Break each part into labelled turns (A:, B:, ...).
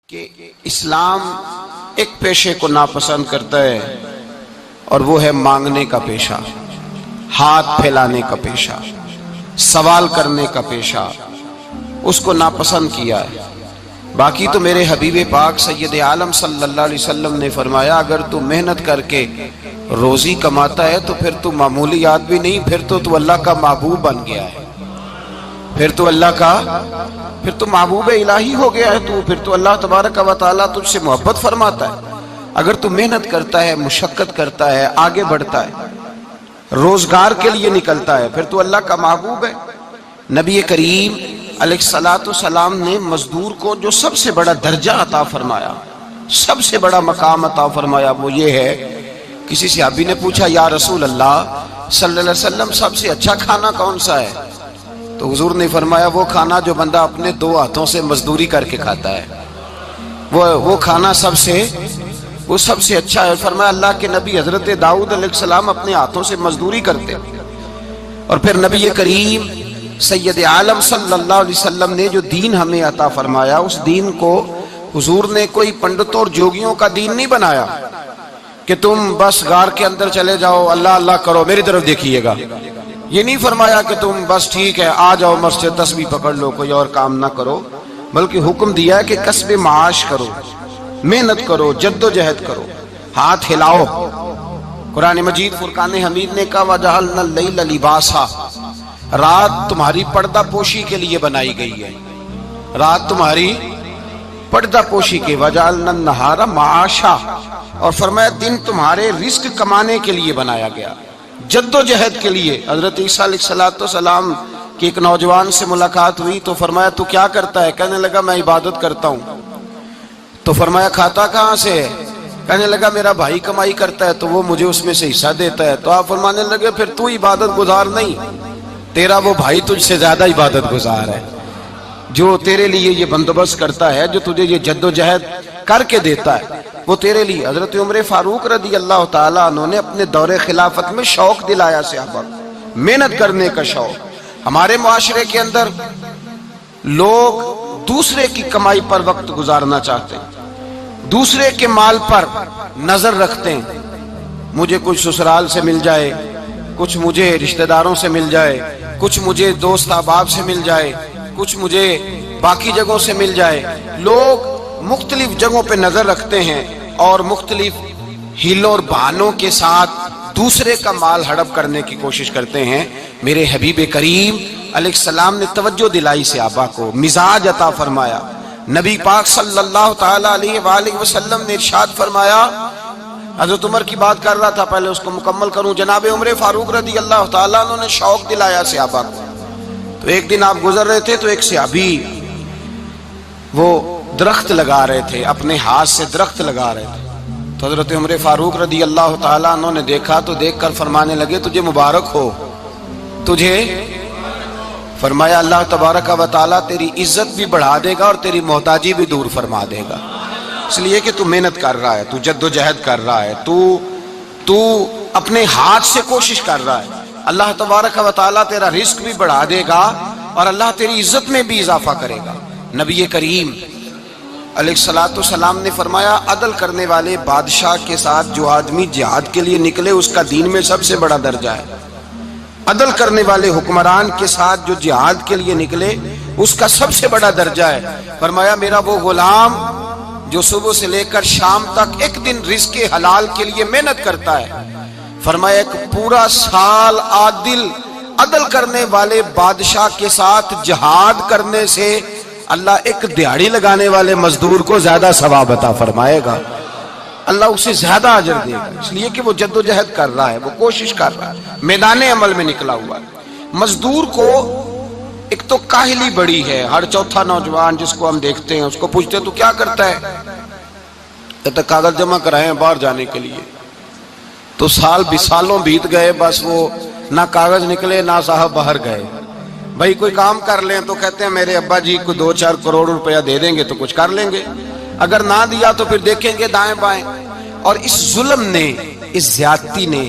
A: کہ اسلام ایک پیشے کو ناپسند کرتا ہے اور وہ ہے مانگنے کا پیشہ، ہاتھ پھیلانے کا پیشہ، سوال کرنے کا پیشہ، اس کو ناپسند کیا ہے۔ باقی تو میرے حبیب پاک سید عالم صلی اللہ علیہ وسلم نے فرمایا اگر تو محنت کر کے روزی کماتا ہے تو پھر تو معمولی آدمی نہیں، پھر تو اللہ کا محبوب بن گیا ہے، پھر تو اللہ کا محبوب الہی ہو گیا ہے، پھر تو اللہ تبارک و تعالیٰ تجھ سے محبت فرماتا ہے۔ اگر تو محنت کرتا ہے، مشقت کرتا ہے، آگے بڑھتا ہے، روزگار کے لیے نکلتا ہے، پھر تو اللہ کا محبوب ہے۔ نبی کریم علیہ السلام نے مزدور کو جو سب سے بڑا درجہ عطا فرمایا، سب سے بڑا مقام عطا فرمایا، وہ یہ ہے، کسی صحابی نے پوچھا یا رسول اللہ صلی اللہ علیہ وسلم سب سے اچھا کھانا کون سا ہے؟ تو حضور نے فرمایا وہ کھانا جو بندہ اپنے دو ہاتھوں سے مزدوری کر کے کھاتا ہے، وہ کھانا سب سے اچھا ہے۔ فرمایا اللہ کے نبی حضرت داؤد علیہ السلام اپنے ہاتھوں سے مزدوری کرتے۔ اور پھر نبی کریم سید عالم صلی اللہ علیہ وسلم نے جو دین ہمیں عطا فرمایا، اس دین کو حضور نے کوئی پنڈتوں اور جوگیوں کا دین نہیں بنایا کہ تم بس غار کے اندر چلے جاؤ، اللہ اللہ کرو، میری طرف دیکھیے گا۔ یہ نہیں فرمایا کہ تم بس ٹھیک ہے آ جاؤ مسجد تسبیح پکڑ لو، کوئی اور کام نہ کرو، بلکہ حکم دیا ہے کہ کسب معاش کرو، محنت کرو، جد و جہد کرو، ہاتھ ہلاؤ۔ قرآن مجید فرقان حمید نے کہا وَجَعَلْنَا اللَّيْلَ لِبَاسًا، رات تمہاری پردہ پوشی کے لیے بنائی گئی ہے، رات تمہاری پردہ پوشی کے، وَجَعَلْنَا النَّهَارَ مَعَاشًا، اور فرمایا دن تمہارے رزق کمانے کے لیے بنایا گیا، جد و جہد کے لیے۔ حضرت عیسیٰ علیہ السلام کی ایک نوجوان سے ملاقات ہوئی تو فرمایا تو کیا کرتا ہے؟ کہنے لگا میں عبادت کرتا ہوں۔ تو فرمایا کھاتا کہاں سے ہے؟ کہنے لگا میرا بھائی کمائی کرتا ہے تو وہ مجھے اس میں سے حصہ دیتا ہے۔ تو آپ فرمانے لگے پھر تو عبادت گزار نہیں، تیرا وہ بھائی تجھ سے زیادہ عبادت گزار ہے، جو تیرے لیے یہ بندوبست کرتا ہے، جو تجھے یہ جد و جہد کر کے دیتا ہے، وہ تیرے لیے۔ حضرت عمر فاروق رضی اللہ تعالیٰ عنہ نے اپنے دور خلافت میں شوق دلایا صحابہ کو، محنت کرنے کا شوق۔ ہمارے معاشرے کے اندر لوگ دوسرے کی کمائی پر وقت گزارنا چاہتے ہیں، دوسرے کے مال پر نظر رکھتے ہیں، مجھے کچھ سسرال سے مل جائے، کچھ مجھے رشتہ داروں سے مل جائے، کچھ مجھے دوست احباب سے مل جائے، کچھ مجھے باقی جگہوں سے مل جائے۔ لوگ مختلف جگہوں پہ نظر رکھتے ہیں اور مختلف ہیلوں اور بہانوں کے ساتھ دوسرے کا مال ہڑپ کرنے کی کوشش کرتے ہیں۔ میرے حبیب کریم علیہ السلام نے توجہ دلائی صحابہ کو، مزاج عطا فرمایا۔ نبی پاک صلی اللہ تعالیٰ علیہ وآلہ وسلم نے ارشاد فرمایا، حضرت عمر کی بات کر رہا تھا، پہلے اس کو مکمل کروں۔ جناب عمر فاروق رضی اللہ تعالیٰ عنہ نے شوق دلایا صحابہ کو۔ تو ایک دن آپ گزر رہے تھے تو ایک صحابی وہ درخت لگا رہے تھے، اپنے ہاتھ سے درخت لگا رہے تھے۔ تو حضرت عمر فاروق رضی اللہ تعالیٰ عنہ نے دیکھا تو دیکھ کر فرمانے لگے تجھے مبارک ہو، تجھے، فرمایا اللہ تبارک و تعالیٰ تیری عزت بھی بڑھا دے گا اور تیری محتاجی بھی دور فرما دے گا، اس لیے کہ تو محنت کر رہا ہے، تو جد و جہد کر رہا ہے، تو اپنے ہاتھ سے کوشش کر رہا ہے، اللہ تبارک و تعالیٰ تیرا رزق بھی بڑھا دے گا اور اللہ تیری عزت میں بھی اضافہ کرے گا۔ نبی کریم علیہ السلام نے فرمایا عدل کرنے والے بادشاہ کے ساتھ جو آدمی جہاد کے لیے نکلے اس کا دین میں سب سے بڑا درجہ ہے، عدل کرنے والے حکمران کے ساتھ جو جہاد کے لیے نکلے اس کا سب سے بڑا درجہ ہے۔ فرمایا میرا وہ غلام جو صبح سے لے کر شام تک ایک دن رزق حلال کے لیے محنت کرتا ہے، فرمایا ایک پورا سال عدل کرنے والے بادشاہ کے ساتھ جہاد کرنے سے اللہ ایک دیہڑی لگانے والے مزدور کو زیادہ ثواب عطا فرمائے گا، اللہ اسے زیادہ اجر دے گا، اس لیے کہ وہ جد و جہد کر رہا ہے، وہ کوشش کر رہا ہے، میدان عمل میں نکلا ہوا ہے۔ مزدور کو ایک تو کاہلی بڑی ہے، ہر چوتھا نوجوان جس کو ہم دیکھتے ہیں اس کو پوچھتے تو کیا کرتا ہے، کہتا کاغذ جمع کرائے ہیں باہر جانے کے لیے، تو سالوں بیت گئے، بس وہ نہ کاغذ نکلے نہ صاحب باہر گئے۔ بھائی کوئی کام کر لیں تو کہتے ہیں میرے ابا جی کو 2-4 کروڑ روپیہ دے دیں گے تو کچھ کر لیں گے، اگر نہ دیا تو پھر دیکھیں گے دائیں بائیں۔ اور اس ظلم نے، اس زیادتی نے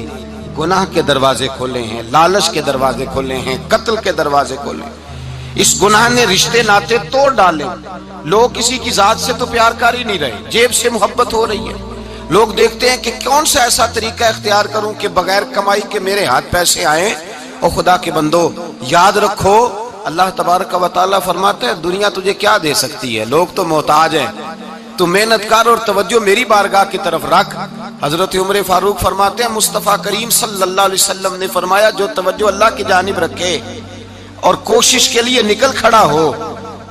A: گناہ کے دروازے کھولے ہیں، لالچ کے دروازے کھولے ہیں، قتل کے دروازے کھولے ہیں۔ اس گناہ نے رشتے ناتے توڑ ڈالے. لوگ کسی کی ذات سے تو پیار کر ہی نہیں رہے, جیب سے محبت ہو رہی ہے. لوگ دیکھتے ہیں کہ کون سا ایسا طریقہ اختیار کروں کہ بغیر کمائی کے میرے ہاتھ پیسے آئیں. اور خدا کے بندو یاد رکھو, اللہ تبارک و تعالیٰ فرماتا ہے دنیا تجھے کیا دے سکتی ہے, لوگ تو محتاج ہیں, تو محنت کر اور توجہ میری بارگاہ کی طرف رکھ. حضرت عمر فاروق فرماتے ہیں مصطفیٰ کریم صلی اللہ علیہ وسلم نے فرمایا جو توجہ اللہ کی جانب رکھے اور کوشش کے لیے نکل کھڑا ہو,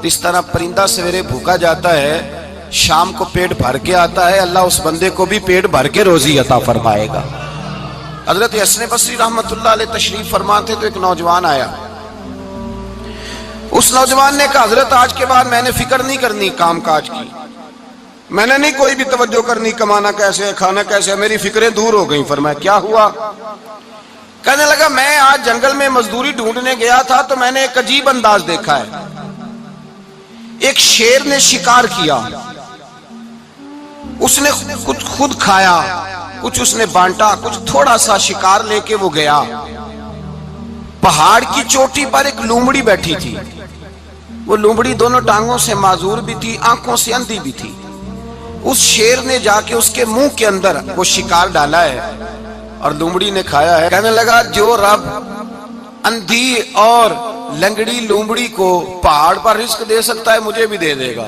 A: اس طرح پرندہ سویرے بھوکا جاتا ہے, شام کو پیٹ بھر کے آتا ہے, اللہ اس بندے کو بھی پیٹ بھر کے روزی عطا فرمائے گا. حضرت حسن بصری رحمت اللہ علیہ تشریف فرماتے تو ایک نوجوان آیا. اس نوجوان نے کہا حضرت آج کے بعد میں نے فکر نہیں کرنی کام کاج کی, میں نے نہیں کوئی بھی توجہ کرنی کمانا کیسے ہے کھانا کیسے ہے, میری فکریں دور ہو گئیں. فرمایا کیا ہوا؟ کہنے لگا میں آج جنگل میں مزدوری ڈھونڈنے گیا تھا تو میں نے ایک عجیب انداز دیکھا ہے. ایک شیر نے شکار کیا, اس نے کچھ خود کھایا, کچھ اس نے بانٹا, کچھ تھوڑا سا شکار لے کے وہ گیا. پہاڑ کی چوٹی پر ایک لومڑی بیٹھی تھی, وہ لومڑی دونوں ٹانگوں سے معذور بھی تھی, آنکھوں سے اندھی بھی تھی. اس شیر نے جا کے اس کے منہ کے اندر وہ شکار ڈالا ہے اور لومڑی نے کھایا ہے. کہنے لگا جو رب اندھی اور لنگڑی لومڑی کو پہاڑ پر رزق دے سکتا ہے مجھے بھی دے دے گا,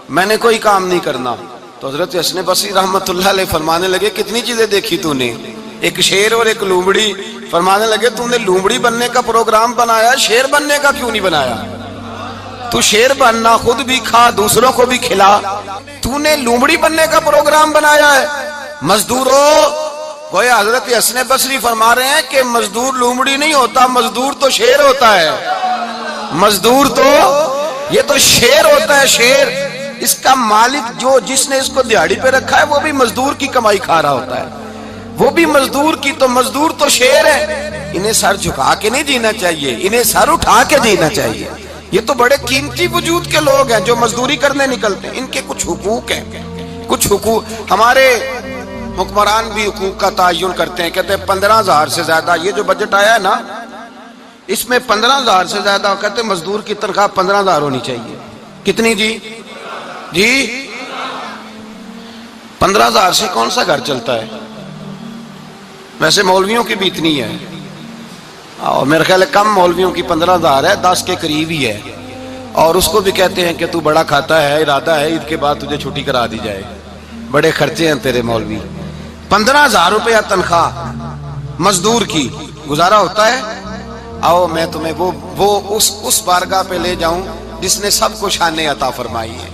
A: میں نے کوئی کام نہیں کرنا. تو حضرت حسن بصری رحمت اللہ علیہ فرمانے لگے کتنی چیزیں دیکھی تو نے, ایک شیر اور ایک لومڑی. فرمانے لگے تو نے لومڑی بننے کا پروگرام بنایا, شیر بننے کا کیوں نہیں بنایا؟ تو شیر بننا, خود بھی کھا دوسروں کو بھی کھلا, تو نے لومڑی بننے کا پروگرام بنایا ہے. مزدوروں گویا حضرت حسن بصری فرما رہے ہیں کہ مزدور لومڑی نہیں ہوتا, مزدور تو شیر ہوتا ہے. مزدور تو یہ تو شیر ہوتا ہے, شیر. اس کا مالک جو جس نے اس کو دیہڑی پہ رکھا ہے وہ بھی مزدور کی کمائی کھا رہا ہوتا ہے, وہ بھی مزدور کی. تو مزدور تو شیر ہے, انہیں سر جھکا کے نہیں جینا چاہیے, انہیں سر اٹھا کے جینا چاہیے. یہ تو بڑے قیمتی وجود کے لوگ ہیں جو مزدوری کرنے نکلتے ہیں, ان کے کچھ حقوق ہیں, کچھ حقوق. ہمارے حکمران بھی حقوق کا تعین کرتے ہیں, کہتے ہیں 15,000 سے زیادہ, یہ جو بجٹ آیا ہے نا اس میں 15,000 سے زیادہ, کہتے ہیں مزدور کی تنخواہ 15,000 ہونی چاہیے. کتنی جی؟ 15,000 سے کون سا گھر چلتا ہے؟ ویسے مولویوں کی بھی اتنی ہے, اور میرے خیال ہے کم مولویوں کی 15,000 ہے, 10 کے قریب ہی ہے. اور اس کو بھی کہتے ہیں کہ تو بڑا کھاتا ہے, ارادہ ہے عید کے بعد تجھے چھٹی کرا دی جائے, بڑے خرچے ہیں تیرے مولوی. 15,000 روپیہ تنخواہ مزدور کی, گزارا ہوتا ہے؟ آؤ میں تمہیں وہ اس بارگاہ پہ لے جاؤں جس نے سب کو شان عطا فرمائی ہے.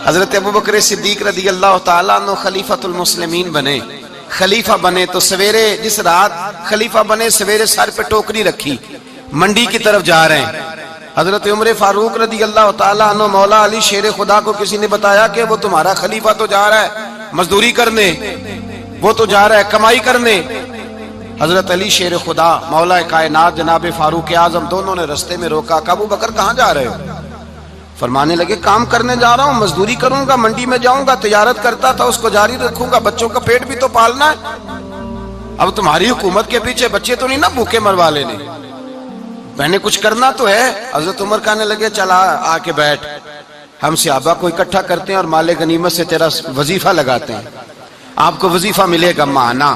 A: حضرت ابوبکر صدیق رضی اللہ تعالیٰ عنہ خلیفۃ المسلمین بنے. خلیفہ بنے تو سویرے, جس رات خلیفہ بنے سویرے سر پہ ٹوکری رکھی, منڈی کی طرف جا رہے ہیں. حضرت عمر فاروق رضی اللہ تعالیٰ عنہ مولا علی شیر خدا کو کسی نے بتایا کہ وہ تمہارا خلیفہ تو جا رہا ہے مزدوری کرنے, وہ تو جا رہا ہے کمائی کرنے. حضرت علی شیر خدا مولا کائنات جناب فاروق اعظم دونوں نے رستے میں روکا. کہ ابو بکر کہاں جا رہے ہو؟ فرمانے لگے کام کرنے جا رہا ہوں, مزدوری کروں گا, منڈی میں جاؤں گا, تجارت کرتا تھا اس کو جاری رکھوں گا, بچوں کا پیٹ بھی تو پالنا ہے. اب تمہاری حکومت کے پیچھے بچے تو نہیں نا بھوکے مروا لینے, میں نے کچھ کرنا تو ہے. حضرت عمر کہنے لگے چلا آ کے بیٹھ, ہم صحابہ کو اکٹھا کرتے ہیں اور مال غنیمت سے تیرا وظیفہ لگاتے ہیں, آپ کو وظیفہ ملے گا ماہانہ.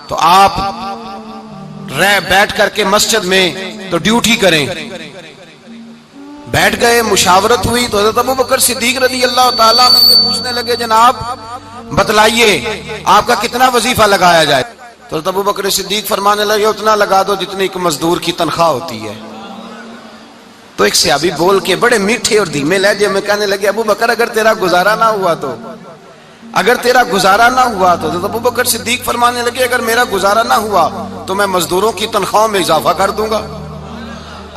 A: تو آپ بیٹھ کر کے مسجد میں تو ڈیوٹی کریں. بیٹھ گئے, مشاورت ہوئی تو حضرت ابوبکر صدیق رضی اللہ تعالیٰ عنہ سے پوچھنے لگے جناب بتلائیے آپ کا کتنا وظیفہ لگایا جائے؟ تو حضرت ابوبکر صدیق فرمانے لگے اتنا لگا دو جتنی ایک مزدور کی تنخواہ ہوتی ہے. تو ایک صحابی بول کے بڑے میٹھے اور دھیمے لہجے میں کہنے لگے ابو بکر اگر تیرا گزارا نہ ہوا تو, اگر تیرا گزارا نہ ہوا تو. حضرت ابوبکر صدیق فرمانے لگے اگر میرا گزارا نہ ہوا تو میں مزدوروں کی تنخواہوں میں اضافہ کر دوں گا,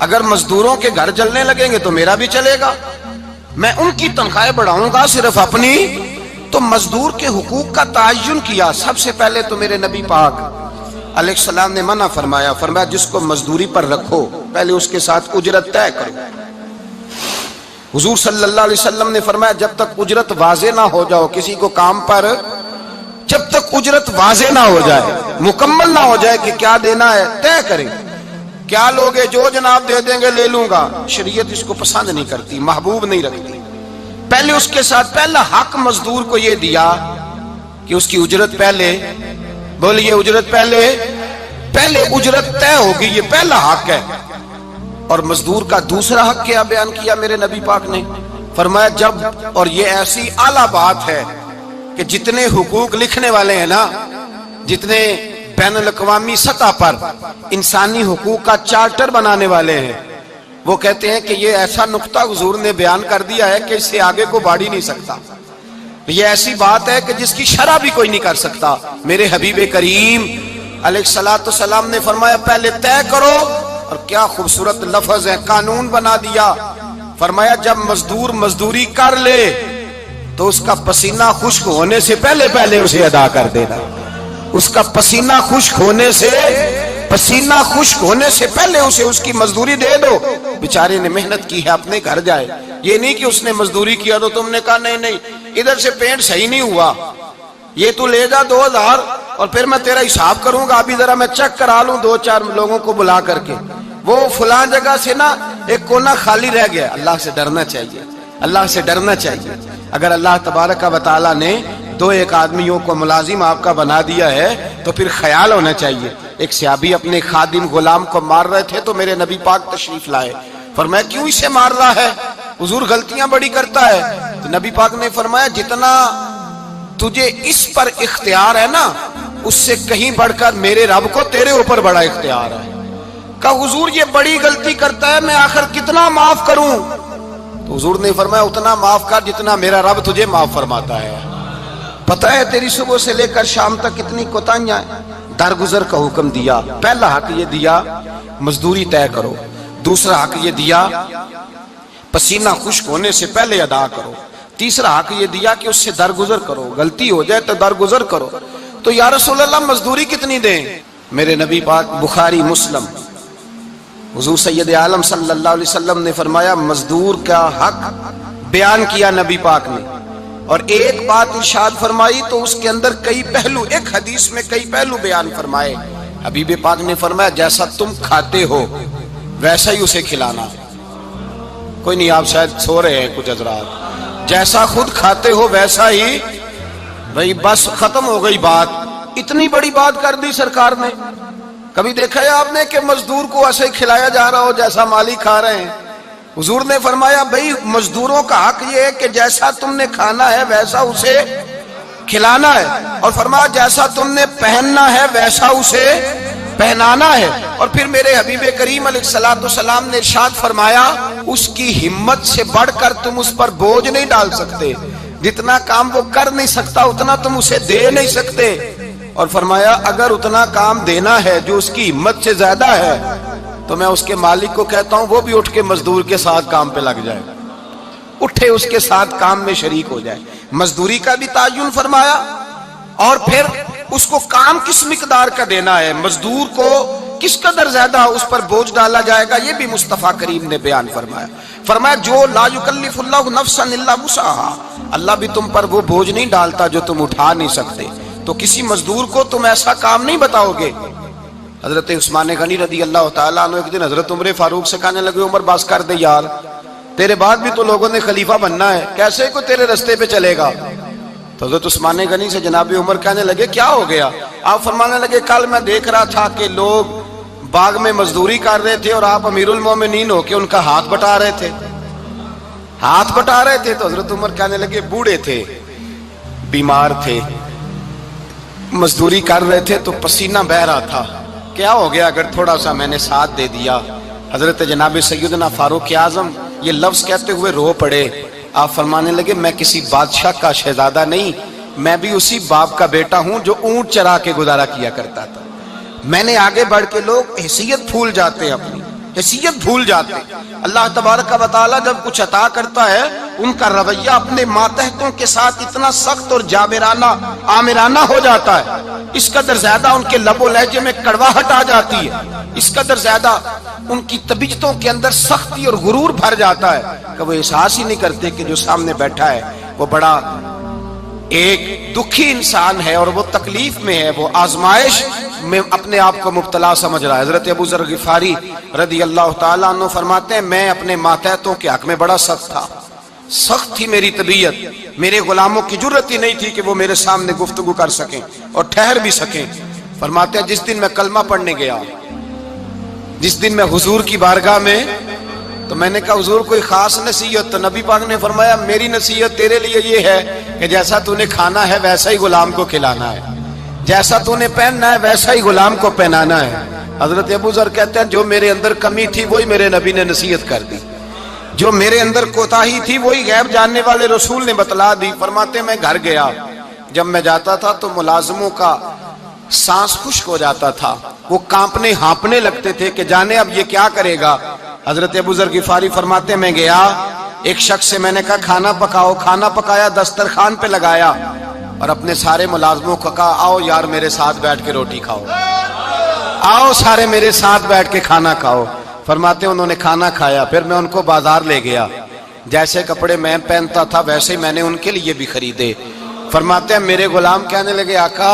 A: اگر مزدوروں کے گھر چلنے لگیں گے تو میرا بھی چلے گا, میں ان کی تنخواہیں بڑھاؤں گا صرف اپنی. تو مزدور کے حقوق کا تعین کیا. سب سے پہلے تو میرے نبی پاک علیہ السلام نے منع فرمایا, فرمایا جس کو مزدوری پر رکھو پہلے اس کے ساتھ اجرت طے کرو. حضور صلی اللہ علیہ وسلم نے فرمایا جب تک اجرت واضح نہ ہو جاؤ کسی کو کام پر, جب تک اجرت واضح نہ ہو جائے, مکمل نہ ہو جائے کہ کیا دینا ہے, طے کریں. کیا لوگے؟ جو جناب دے دیں گے لے لوں گا۔ شریعت اس کو پسند نہیں کرتی، محبوب نہیں رکھتی۔ پہلے اس کے ساتھ پہلا حق مزدور کو یہ دیا کہ اس کی اجرت پہلے، بولیے اجرت پہلے اجرت طے ہوگی، یہ پہلا حق ہے۔ اور مزدور کا دوسرا حق کیا بیان کیا میرے نبی پاک نے؟ فرمایا جب، اور یہ ایسی اعلیٰ بات ہے کہ جتنے حقوق لکھنے والے ہیں نا، جتنے بین الاقوامی سطح پر انسانی حقوق کا چارٹر بنانے والے ہیں، وہ کہتے ہیں کہ یہ ایسا نقطہ حضور نے بیان کر دیا ہے کہ اس سے آگے کو بڑھ ہی نہیں سکتا۔ یہ ایسی بات ہے کہ جس کی شرح بھی کوئی نہیں کر سکتا۔ میرے حبیب کریم علیہ الصلوۃ والسلام نے فرمایا پہلے طے کرو، اور کیا خوبصورت لفظ ہے، قانون بنا دیا۔ فرمایا جب مزدور مزدوری کر لے تو اس کا پسینہ خشک ہونے سے پہلے اسے ادا کر دینا۔ اس کا پسینہ خشک ہونے سے پہلے اسے اس کی مزدوری دے دو۔ بیچارے نے محنت کی ہے، اپنے گھر جائے۔ یہ نہیں کہ اس نے مزدوری کیا تو تم نے کہا نہیں ادھر سے پینٹ صحیح نہیں ہوا، یہ تو لے جا 2000 اور پھر میں تیرا حساب کروں گا، ابھی ذرا میں چیک کرا لوں 2-4 لوگوں کو بلا کر کے، وہ فلاں جگہ سے نا ایک کونا خالی رہ گیا۔ اللہ سے ڈرنا چاہیے، اللہ سے ڈرنا چاہیے۔ اگر اللہ تبارک و تعالیٰ نے 2-1 آدمیوں کو ملازم آپ کا بنا دیا ہے تو پھر خیال ہونا چاہیے۔ ایک صحابی اپنے خادم غلام کو مار رہے تھے تو میرے نبی پاک تشریف لائے۔ فرمایا کیوں اسے مار رہا ہے؟ حضور غلطیاں بڑی کرتا ہے۔ تو نبی پاک نے فرمایا جتنا تجھے اس پر اختیار ہے نا، اس سے کہیں بڑھ کر میرے رب کو تیرے اوپر بڑا اختیار ہے۔ کہا حضور یہ بڑی غلطی کرتا ہے، میں آخر کتنا معاف کروں؟ تو حضور نے فرمایا اتنا معاف کر جتنا میرا رب تجھے معاف فرماتا ہے۔ پتہ ہے تیری صبح سے لے کر شام تک کتنی کوتاہیاں ہیں۔ درگزر کا حکم دیا۔ پہلا حق یہ دیا مزدوری طے کرو، دوسرا حق یہ دیا پسینہ خشک ہونے سے پہلے ادا کرو، تیسرا حق یہ دیا کہ اس سے درگزر کرو، غلطی ہو جائے تو درگزر کرو۔ تو یا رسول اللہ مزدوری کتنی دیں؟ میرے نبی پاک بخاری مسلم حضور سید عالم صلی اللہ علیہ وسلم نے فرمایا مزدور کا حق بیان کیا نبی پاک نے، اور ایک بات ارشاد فرمائی تو اس کے اندر کئی پہلو، ایک حدیث میں کئی پہلو بیان فرمائے۔ حبیب پاک نے فرمایا جیسا تم کھاتے ہو ویسا ہی اسے کھلانا۔ کوئی نہیں، آپ شاید سو رہے ہیں کچھ حضرات۔ جیسا خود کھاتے ہو ویسا ہی، بھئی بس ختم ہو گئی بات۔ اتنی بڑی بات کر دی سرکار نے۔ کبھی دیکھا ہے آپ نے کہ مزدور کو ایسے کھلایا جا رہا ہو جیسا مالک کھا رہے ہیں؟ حضور نے فرمایا بھئی مزدوروں کا حق یہ ہے کہ جیسا تم نے کھانا ہے ویسا اسے کھلانا ہے، اور فرمایا جیسا تم نے پہننا ہے ویسا اسے پہنانا ہے۔ اور پھر میرے حبیب کریم علیہ الصلوۃ والسلام نے ارشاد فرمایا اس کی ہمت سے بڑھ کر تم اس پر بوجھ نہیں ڈال سکتے، جتنا کام وہ کر نہیں سکتا اتنا تم اسے دے نہیں سکتے۔ اور فرمایا اگر اتنا کام دینا ہے جو اس کی ہمت سے زیادہ ہے تو میں اس کے مالک کو کہتا ہوں وہ بھی اٹھ کے مزدور کے ساتھ کام پہ لگ جائے، اٹھے اس کے ساتھ کام میں شریک ہو جائے۔ مزدوری کا بھی تعین فرمایا، اور پھر اس کو کام کس مقدار کا دینا ہے، مزدور کو کس قدر زیادہ اس پر بوجھ ڈالا جائے گا، یہ بھی مصطفیٰ کریم نے بیان فرمایا۔ فرمایا جو لا یکلف اللہ نفسا الا وسعها، اللہ بھی تم پر وہ بوجھ نہیں ڈالتا جو تم اٹھا نہیں سکتے، تو کسی مزدور کو تم ایسا کام نہیں بتاؤ گے۔ حضرت عثمان غنی رضی اللہ تعالیٰ عنہ ایک دن حضرت عمر فاروق سے کہنے لگے عمر بس کر دے یار، تیرے بعد بھی تو لوگوں نے خلیفہ بننا ہے، کیسے کوئی تیرے رستے پہ چلے گا؟ تو حضرت عثمان غنی سے جناب عمر کہنے لگے کیا ہو گیا؟ آپ فرمانے لگے کل میں دیکھ رہا تھا کہ لوگ باغ میں مزدوری کر رہے تھے اور آپ امیر المومنین ہو کے ان کا ہاتھ بٹا رہے تھے، ہاتھ بٹا رہے تھے۔ تو حضرت عمر کہنے لگے بوڑھے تھے، بیمار تھے، مزدوری کر رہے تھے تو پسینہ بہہ رہا تھا، کیا ہو گیا اگر تھوڑا سا میں نے ساتھ دے دیا؟ حضرت جناب سیدنا فاروق اعظم یہ لفظ کہتے ہوئے رو پڑے۔ آپ فرمانے لگے میں کسی بادشاہ کا شہزادہ نہیں، میں بھی اسی باپ کا بیٹا ہوں جو اونٹ چرا کے گزارا کیا کرتا تھا۔ میں نے آگے بڑھ کے لوگ حیثیت بھول جاتے ہیں، اپنی حیثیت بھول جاتے ہیں۔ اللہ تبارک و تعالیٰ جب کچھ عطا کرتا ہے ان کا رویہ اپنے ماتحتوں کے ساتھ اتنا سخت اور جابرانہ آمرانہ ہو جاتا ہے، اس قدر زیادہ ان کے لب و لہجے میں کڑواہٹ آ جاتی ہے، اس قدر زیادہ ان کی طبیعتوں کے اندر سختی اور غرور بھر جاتا ہے کہ وہ احساس ہی نہیں کرتے کہ جو سامنے بیٹھا ہے وہ بڑا ایک دکھی انسان ہے اور وہ تکلیف میں ہے، وہ آزمائش میں اپنے آپ کو مبتلا سمجھ رہا ہے۔ حضرت ابو ذر غفاری رضی اللہ تعالیٰ عنہ فرماتے ہیں میں اپنے ماتحتوں کے حق میں بڑا سخت تھا، سخت تھی میری طبیعت، میرے غلاموں کی جرت ہی نہیں تھی کہ وہ میرے سامنے گفتگو کر سکیں اور ٹھہر بھی سکیں۔ فرماتے ہیں جس دن میں کلمہ پڑھنے گیا، جس دن میں حضور کی بارگاہ میں، تو میں نے کہا حضور کوئی خاص نصیحت؟ تو نبی پاک نے فرمایا میری نصیحت تیرے لیے یہ ہے کہ جیسا تو نے کھانا ہے ویسا ہی غلام کو کھلانا ہے، جیسا تو نے پہننا ہے ویسا ہی غلام کو پہنانا ہے۔ حضرت ابو ذر کہتے ہیں جو میرے اندر کمی تھی وہی میرے نبی نے نصیحت کر دی، جو میرے اندر کوتاہی تھی وہی غیب جاننے والے رسول نے بتلا دی۔ فرماتے میں گھر گیا، جب میں جاتا تھا تو ملازموں کا سانس خشک ہو جاتا تھا، وہ کانپنے ہانپنے لگتے تھے کہ جانے اب یہ کیا کرے گا۔ حضرت ابو ذر غفاری فرماتے میں گیا، ایک شخص سے میں نے کہا کھانا پکاؤ، کھانا پکایا، دسترخوان پہ لگایا اور اپنے سارے ملازموں کو کہا آؤ یار میرے ساتھ بیٹھ کے روٹی کھاؤ، آؤ سارے میرے ساتھ بیٹھ کے کھانا کھاؤ۔ فرماتے انہوں نے کھانا کھایا، پھر میں ان کو بازار لے گیا، جیسے کپڑے میں پہنتا تھا ویسے ہی میں نے ان کے لیے بھی خریدے۔ فرماتے ہیں میرے غلام کہنے لگے آقا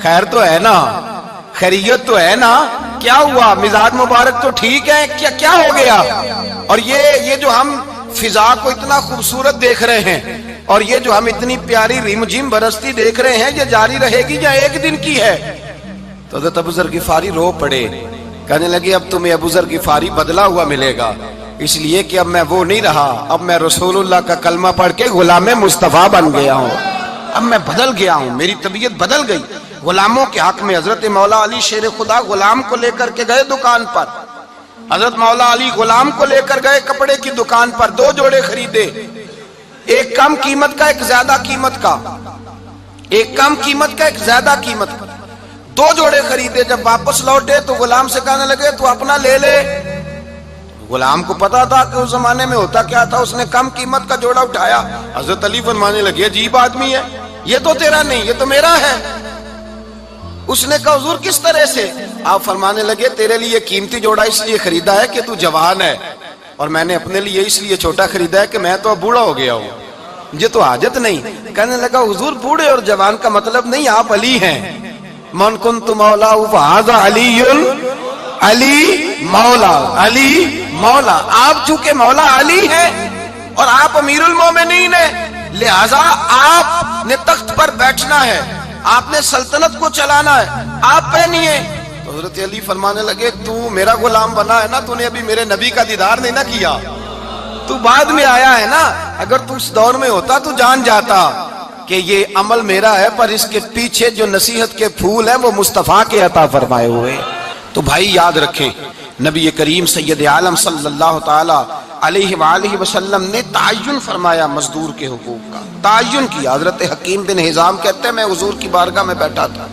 A: خیر تو ہے نا، خیریت تو ہے نا، کیا ہوا، مزاج مبارک تو ٹھیک ہے، کیا ہو گیا؟ اور یہ جو ہم فضا کو اتنا خوبصورت دیکھ رہے ہیں اور یہ جو ہم اتنی پیاری ریم جھم برستی دیکھ رہے ہیں، یہ جاری رہے گی یا ایک دن کی ہے؟ تو حضرت ابو ذر غفاری رو پڑے، کہنے لگے اب تمہیں ابو ذر غفاری بدلا ہوا ملے گا، اس لیے کہ اب میں وہ نہیں رہا، اب میں رسول اللہ کا کلمہ پڑھ کے غلام مصطفیٰ بن گیا ہوں، اب میں بدل گیا ہوں، میری طبیعت بدل گئی۔ غلاموں کے حق میں حضرت مولا علی شیر خدا غلام کو لے کر کے گئے دکان پر، حضرت مولا علی غلام کو لے کر گئے کپڑے کی دکان پر، 2 جوڑے خریدے، ایک کم قیمت کا ایک زیادہ قیمت کا، ایک کم قیمت کا ایک زیادہ قیمت کا، 2 جوڑے خریدے۔ جب واپس لوٹے تو غلام سے کہنے لگے تو اپنا لے لے۔ غلام کو پتا تھا کہ اس زمانے میں ہوتا کیا تھا، اس نے کم قیمت کا جوڑا اٹھایا۔ حضرت علی فرمانے لگے عجیب آدمی ہے، یہ تو تیرا نہیں، یہ تو میرا ہے۔ اس نے کہا حضور کس طرح سے؟ آپ فرمانے لگے تیرے لیے قیمتی جوڑا اس لیے خریدا ہے کہ تو جوان ہے، اور میں نے اپنے لیے اس لیے چھوٹا خریدا ہے کہ میں تو اب بوڑھا ہو گیا ہوں، مجھے تو حاجت نہیں۔ کہنے لگا حضور بوڑھے اور جوان کا مطلب نہیں، آپ علی ہیں، من کنت مولا فہذا علی، علی مولا، علی مولا، آپ چونکہ مولا علی ہیں اور آپ امیر المومنین ہیں، لہذا آپ نے تخت پر بیٹھنا ہے، آپ نے سلطنت کو چلانا ہے، آپ پہنیے۔ تو حضرت علی فرمانے لگے تو میرا غلام بنا ہے نا، تو نے ابھی میرے نبی کا دیدار نہیں نہ کیا، تو بعد میں آیا ہے نا، اگر تو اس دور میں ہوتا تو جان جاتا کہ یہ عمل میرا ہے، پر اس کے پیچھے جو نصیحت کے پھول ہیں وہ مصطفیٰ کے عطا فرمائے ہوئے۔ تو بھائی یاد رکھیں نبی کریم سید عالم صلی اللہ تعالی علیہ وآلہ وسلم نے تعین فرمایا مزدور کے حقوق کا، تعین کیا۔ حضرت حکیم بن حزام کہتے ہیں میں حضور کی بارگاہ میں بیٹھا تھا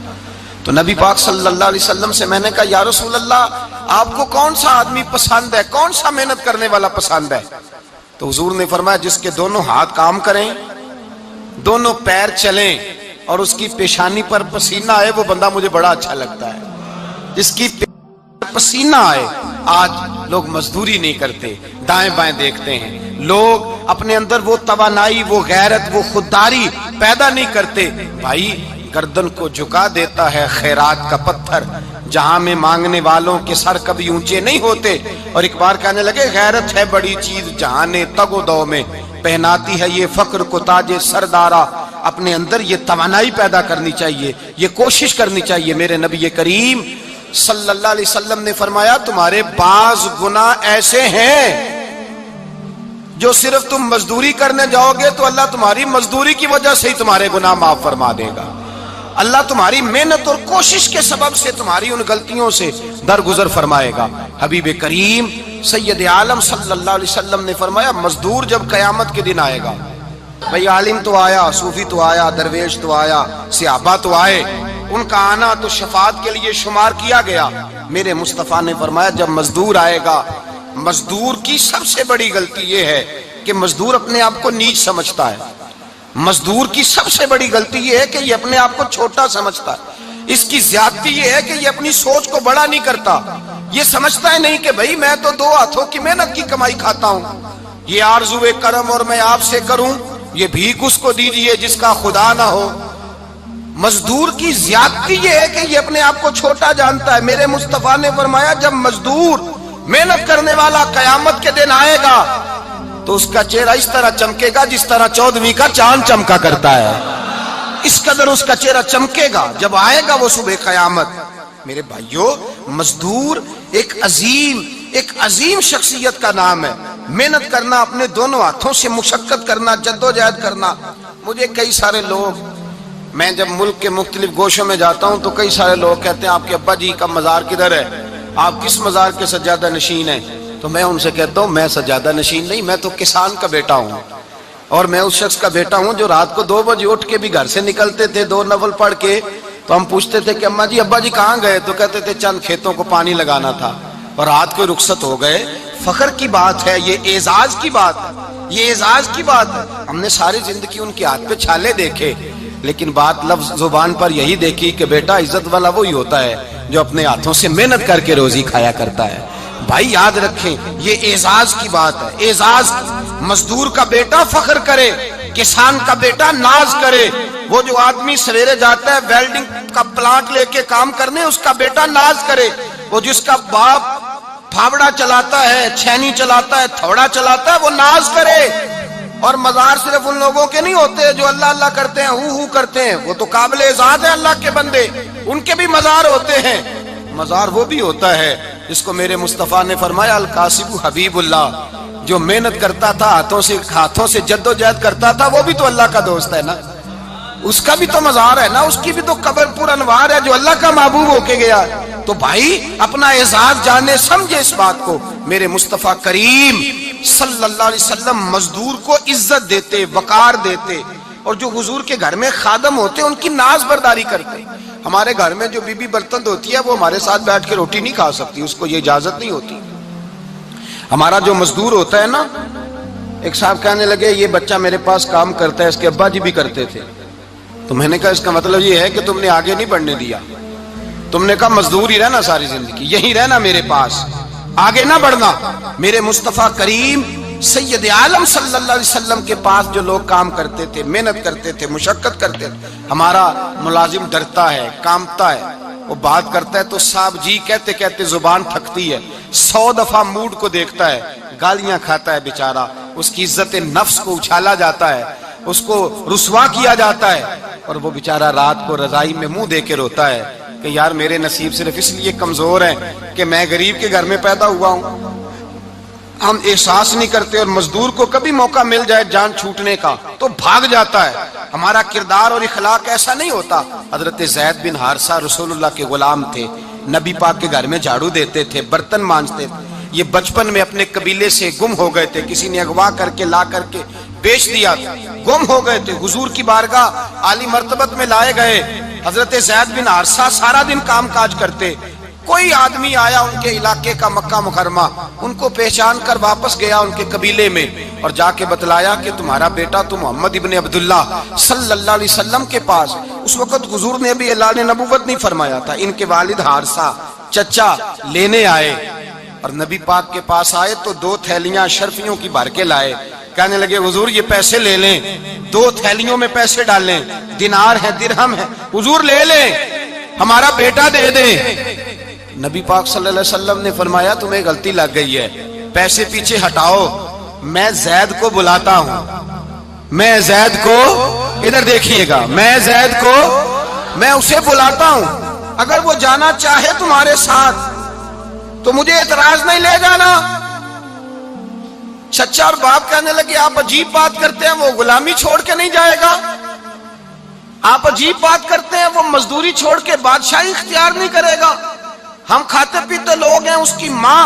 A: تو نبی پاک صلی اللہ علیہ وسلم سے میں نے کہا یا رسول اللہ آپ کو کون سا آدمی پسند ہے، کون سا محنت کرنے والا پسند ہے؟ تو حضور نے فرمایا جس کے دونوں ہاتھ کام کریں، دونوں پیر چلیں اور اس کی پیشانی پر پسینہ آئے، وہ بندہ مجھے بڑا اچھا لگتا ہے۔ جس کی پسینہ آئے، آج لوگ مزدوری نہیں کرتے، دائیں بائیں دیکھتے ہیں، لوگ اپنے اندر وہ توانائی، وہ غیرت، وہ خودداری پیدا نہیں کرتے۔ بھائی گردن کو جھکا دیتا ہے خیرات کا پتھر، جہاں میں مانگنے والوں کے سر کبھی اونچے نہیں ہوتے۔ اور ایک بار کہنے لگے غیرت ہے بڑی چیز جہاں نے تگ و دو میں، پہناتی ہے یہ فقر کو تاج سردارا۔ اپنے اندر یہ توانائی پیدا کرنی چاہیے، یہ کوشش کرنی چاہیے۔ میرے نبی کریم صلی اللہ علیہ وسلم نے فرمایا تمہارے بعض گناہ ایسے ہیں جو صرف تم مزدوری کرنے جاؤ گے تو اللہ تمہاری مزدوری کی وجہ سے ہی تمہارے گناہ معاف فرما دے گا، اللہ تمہاری محنت اور کوشش کے سبب سے تمہاری ان غلطیوں سے درگزر فرمائے گا۔ حبیب کریم سید عالم صلی اللہ علیہ وسلم نے فرمایا مزدور جب قیامت کے دن آئے گا، بھئی عالم تو آیا، صوفی تو آیا، درویش تو آیا، صحابہ تو آئے، ان کا آنا تو شفاعت کے لیے شمار کیا گیا۔ میرے مصطفیٰ نے فرمایا جب مزدور آئے گا، مزدور کی سب سے بڑی غلطی یہ ہے کہ مزدور اپنے آپ کو نیچ سمجھتا ہے۔ مزدور کی سب سے بڑی غلطی یہ ہے کہ یہ اپنے آپ کو چھوٹا سمجھتا ہے۔ اس کی زیادتی یہ ہے کہ یہ اپنی سوچ کو بڑا نہیں کرتا، یہ سمجھتا ہے نہیں کہ بھئی میں تو 2 ہاتھوں کی محنت کی کمائی کھاتا ہوں، یہ آرزو کرم اور میں آپ سے کروں یہ بھیک اس کو دیجئے جس کا خدا نہ ہو۔ مزدور کی زیادتی یہ ہے کہ یہ اپنے آپ کو چھوٹا جانتا ہے۔ میرے مصطفیٰ نے فرمایا جب مزدور محنت کرنے والا قیامت کے دن آئے گا تو اس کا چہرہ اس طرح چمکے گا جس طرح 14ویں کا چاند چمکا کرتا ہے، اس قدر اس کا چہرہ چمکے گا جب آئے گا وہ صبح قیامت۔ میرے بھائیوں، مزدور ایک عظیم شخصیت کا نام ہے۔ محنت کرنا، اپنے دونوں ہاتھوں سے مشقت کرنا، جدوجہد کرنا۔ مجھے کئی سارے لوگ، میں جب ملک کے مختلف گوشوں میں جاتا ہوں تو کئی سارے لوگ کہتے ہیں آپ کے ابا جی کا مزار کدھر ہے، آپ کس مزار کے سجادہ نشین ہیں؟ تو میں ان سے کہتا ہوں میں سجادہ نشین نہیں، میں تو کسان کا بیٹا ہوں، اور میں اس شخص کا بیٹا ہوں جو رات کو 2 بجے اٹھ کے بھی گھر سے نکلتے تھے 2 نفل پڑھ کے، تو ہم پوچھتے تھے کہ اماں جی ابا جی کہاں گئے؟ تو کہتے تھے چند کھیتوں کو پانی لگانا تھا اور رات کو رخصت ہو گئے۔ فخر کی بات ہے، یہ اعزاز کی بات ہے، یہ اعزاز کی بات ہے۔ ہم نے ساری زندگی ان کے ہاتھ پہ چھالے دیکھے، لیکن بات لفظ زبان پر یہی دیکھی کہ بیٹا عزت والا وہی ہوتا ہے جو اپنے ہاتھوں سے محنت کر کے روزی کھایا کرتا ہے۔ بھائی یاد رکھیں یہ اعزاز کی بات ہے، اعزاز۔ مزدور کا بیٹا فخر کرے، کسان کا بیٹا ناز کرے۔ وہ جو آدمی سویرے جاتا ہے ویلڈنگ کا پلانٹ لے کے کام کرنے، اس کا بیٹا ناز کرے۔ وہ جس کا باپ پھاوڑا چلاتا ہے، چھینی چلاتا ہے، تھوڑا چلاتا ہے، وہ ناز کرے۔ اور مزار صرف ان لوگوں کے نہیں ہوتے جو اللہ اللہ کرتے ہیں، ہو کرتے ہیں، وہ تو قابل اعزاز ہے اللہ کے بندے، ان کے بھی مزار ہوتے ہیں۔ مزار وہ بھی ہوتا ہے جس کو میرے مصطفیٰ نے فرمایا القاسب حبیب اللہ، جو محنت کرتا تھا، ہاتھوں سے جدوجہد کرتا تھا، وہ بھی تو اللہ کا دوست ہے نا، اس کا بھی تو مزار ہے نا، اس کی بھی تو قبر پر انوار ہے جو اللہ کا محبوب ہو کے گیا۔ تو بھائی اپنا اعزاز جانے سمجھے اس بات کو۔ میرے مصطفیٰ کریم صلی اللہ علیہ وسلم مزدور کو عزت دیتے، وقار دیتے، اور جو حضور کے گھر میں خادم ہوتے ان کی ناز برداری کرتے۔ ہمارے گھر میں جو بی بی برتن دھوتی ہے وہ ہمارے ساتھ بیٹھ کے روٹی نہیں کھا سکتی، اس کو یہ اجازت نہیں ہوتی۔ ہمارا جو مزدور ہوتا ہے نا، ایک صاحب کہنے لگے یہ بچہ میرے پاس کام کرتا ہے، اس کے ابا جی بھی کرتے تھے، تو میں نے کہا اس کا مطلب یہ ہے کہ تم نے آگے نہیں بڑھنے دیا، تم نے کہا مزدور ہی رہنا ساری زندگی، یہی رہنا میرے پاس، آگے نہ بڑھنا۔ میرے مصطفیٰ کریم سید عالم صلی اللہ علیہ وسلم کے پاس جو لوگ کام کرتے تھے، محنت کرتے تھے، مشقت کرتے تھے، ہمارا ملازم ڈرتا ہے، کامتا ہے، وہ بات کرتا ہے تو صاحب جی کہتے کہتے زبان تھکتی ہے، 100 دفعہ موڈ کو دیکھتا ہے، گالیاں کھاتا ہے بیچارہ، اس کی عزت نفس کو اچھالا جاتا ہے، اس کو رسوا کیا جاتا ہے، اور وہ بیچارہ رات کو رضائی میں منہ دے کے روتا ہے کہ یار میرے نصیب صرف اس لیے کمزور ہیں کہ میں غریب کے گھر میں پیدا ہوا ہوں۔ ہم احساس نہیں کرتے، اور مزدور کو کبھی موقع مل جائے جان چھوٹنے کا تو بھاگ جاتا ہے۔ ہمارا کردار اور اخلاق ایسا نہیں ہوتا۔ حضرت زید بن حارثہ رسول اللہ کے غلام تھے، نبی پاک کے گھر میں جھاڑو دیتے تھے، برتن مانجتے تھے۔ یہ بچپن میں اپنے قبیلے سے گم ہو گئے تھے، کسی نے اغوا کر کے لا کر کے بیچ دیا تھا، گم ہو گئے تھے، حضور کی بارگاہ عالی مرتبت میں لائے گئے۔ حضرت زید بن حارثہ سارا دن کام کاج کرتے، کوئی آدمی آیا ان کے علاقے کا مکہ مکرمہ، ان کو پہچان کر واپس گیا ان کے قبیلے میں اور جا کے بتلایا کہ تمہارا بیٹا تو محمد ابن عبداللہ صلی اللہ علیہ وسلم کے پاس۔ اس وقت حضور نے بھی اعلان نبوت نہیں فرمایا تھا، ان کے والد حارثہ چچا لینے آئے، اور نبی پاک کے پاس آئے تو 2 تھیلیاں شرفیوں کی بھر کے لائے۔ کہنے لگے حضور یہ پیسے لے لیں، 2 تھیلیوں میں پیسے ڈالیں، دینار ہے درہم ہے، حضور لے لیں، ہمارا بیٹا دے دیں۔ نبی پاک صلی اللہ علیہ وسلم نے فرمایا تمہیں غلطی لگ گئی ہے، پیسے پیچھے ہٹاؤ، میں زید کو بلاتا ہوں، میں زید کو، ادھر دیکھیے گا، میں زید کو، میں اسے بلاتا ہوں، اگر وہ جانا چاہے تمہارے ساتھ تو مجھے اعتراض نہیں لے جانا۔ چچا اور باپ کہنے لگے آپ عجیب بات کرتے ہیں، وہ غلامی چھوڑ کے نہیں جائے گا، آپ عجیب بات کرتے ہیں، وہ مزدوری چھوڑ کے بادشاہی اختیار نہیں کرے گا، ہم کھاتے پیتے لوگ ہیں، اس کی ماں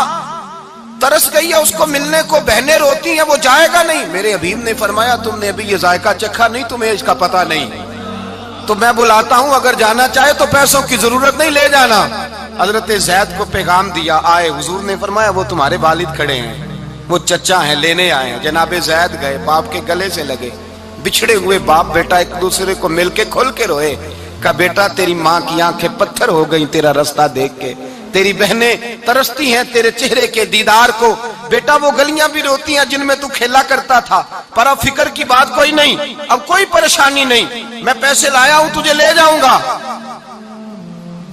A: ترس گئی ہے اس کو ملنے کو، بہنیں روتی ہیں، وہ جائے گا نہیں۔ میرے حبیب نے فرمایا تم نے ابھی یہ ذائقہ چکھا نہیں، تمہیں اس کا پتہ نہیں، تو میں بلاتا ہوں، اگر جانا چاہے تو پیسوں کی ضرورت نہیں، لے جانا۔ حضرت زید کو پیغام دیا، آئے، حضور نے فرمایا وہ تمہارے والد کھڑے ہیں، وہ چچا ہیں، لینے آئے ہیں۔ جناب زید گئے، باپ کے گلے سے لگے، بچھڑے ہوئے باپ بیٹا ایک دوسرے کو مل کے کھل کے روئے، کہا بیٹا تیری ماں کی آنکھیں پتھر ہو گئی تیرا رستہ دیکھ کے، تیری بہنیں ترستی ہیں تیرے چہرے کے دیدار کو. بیٹا وہ گلیاں بھی روتی ہیں جن میں تو کھیلا کرتا تھا, پر اب فکر کی بات کوئی نہیں, اب کوئی پریشانی نہیں, میں پیسے لایا ہوں تجھے لے جاؤں گا.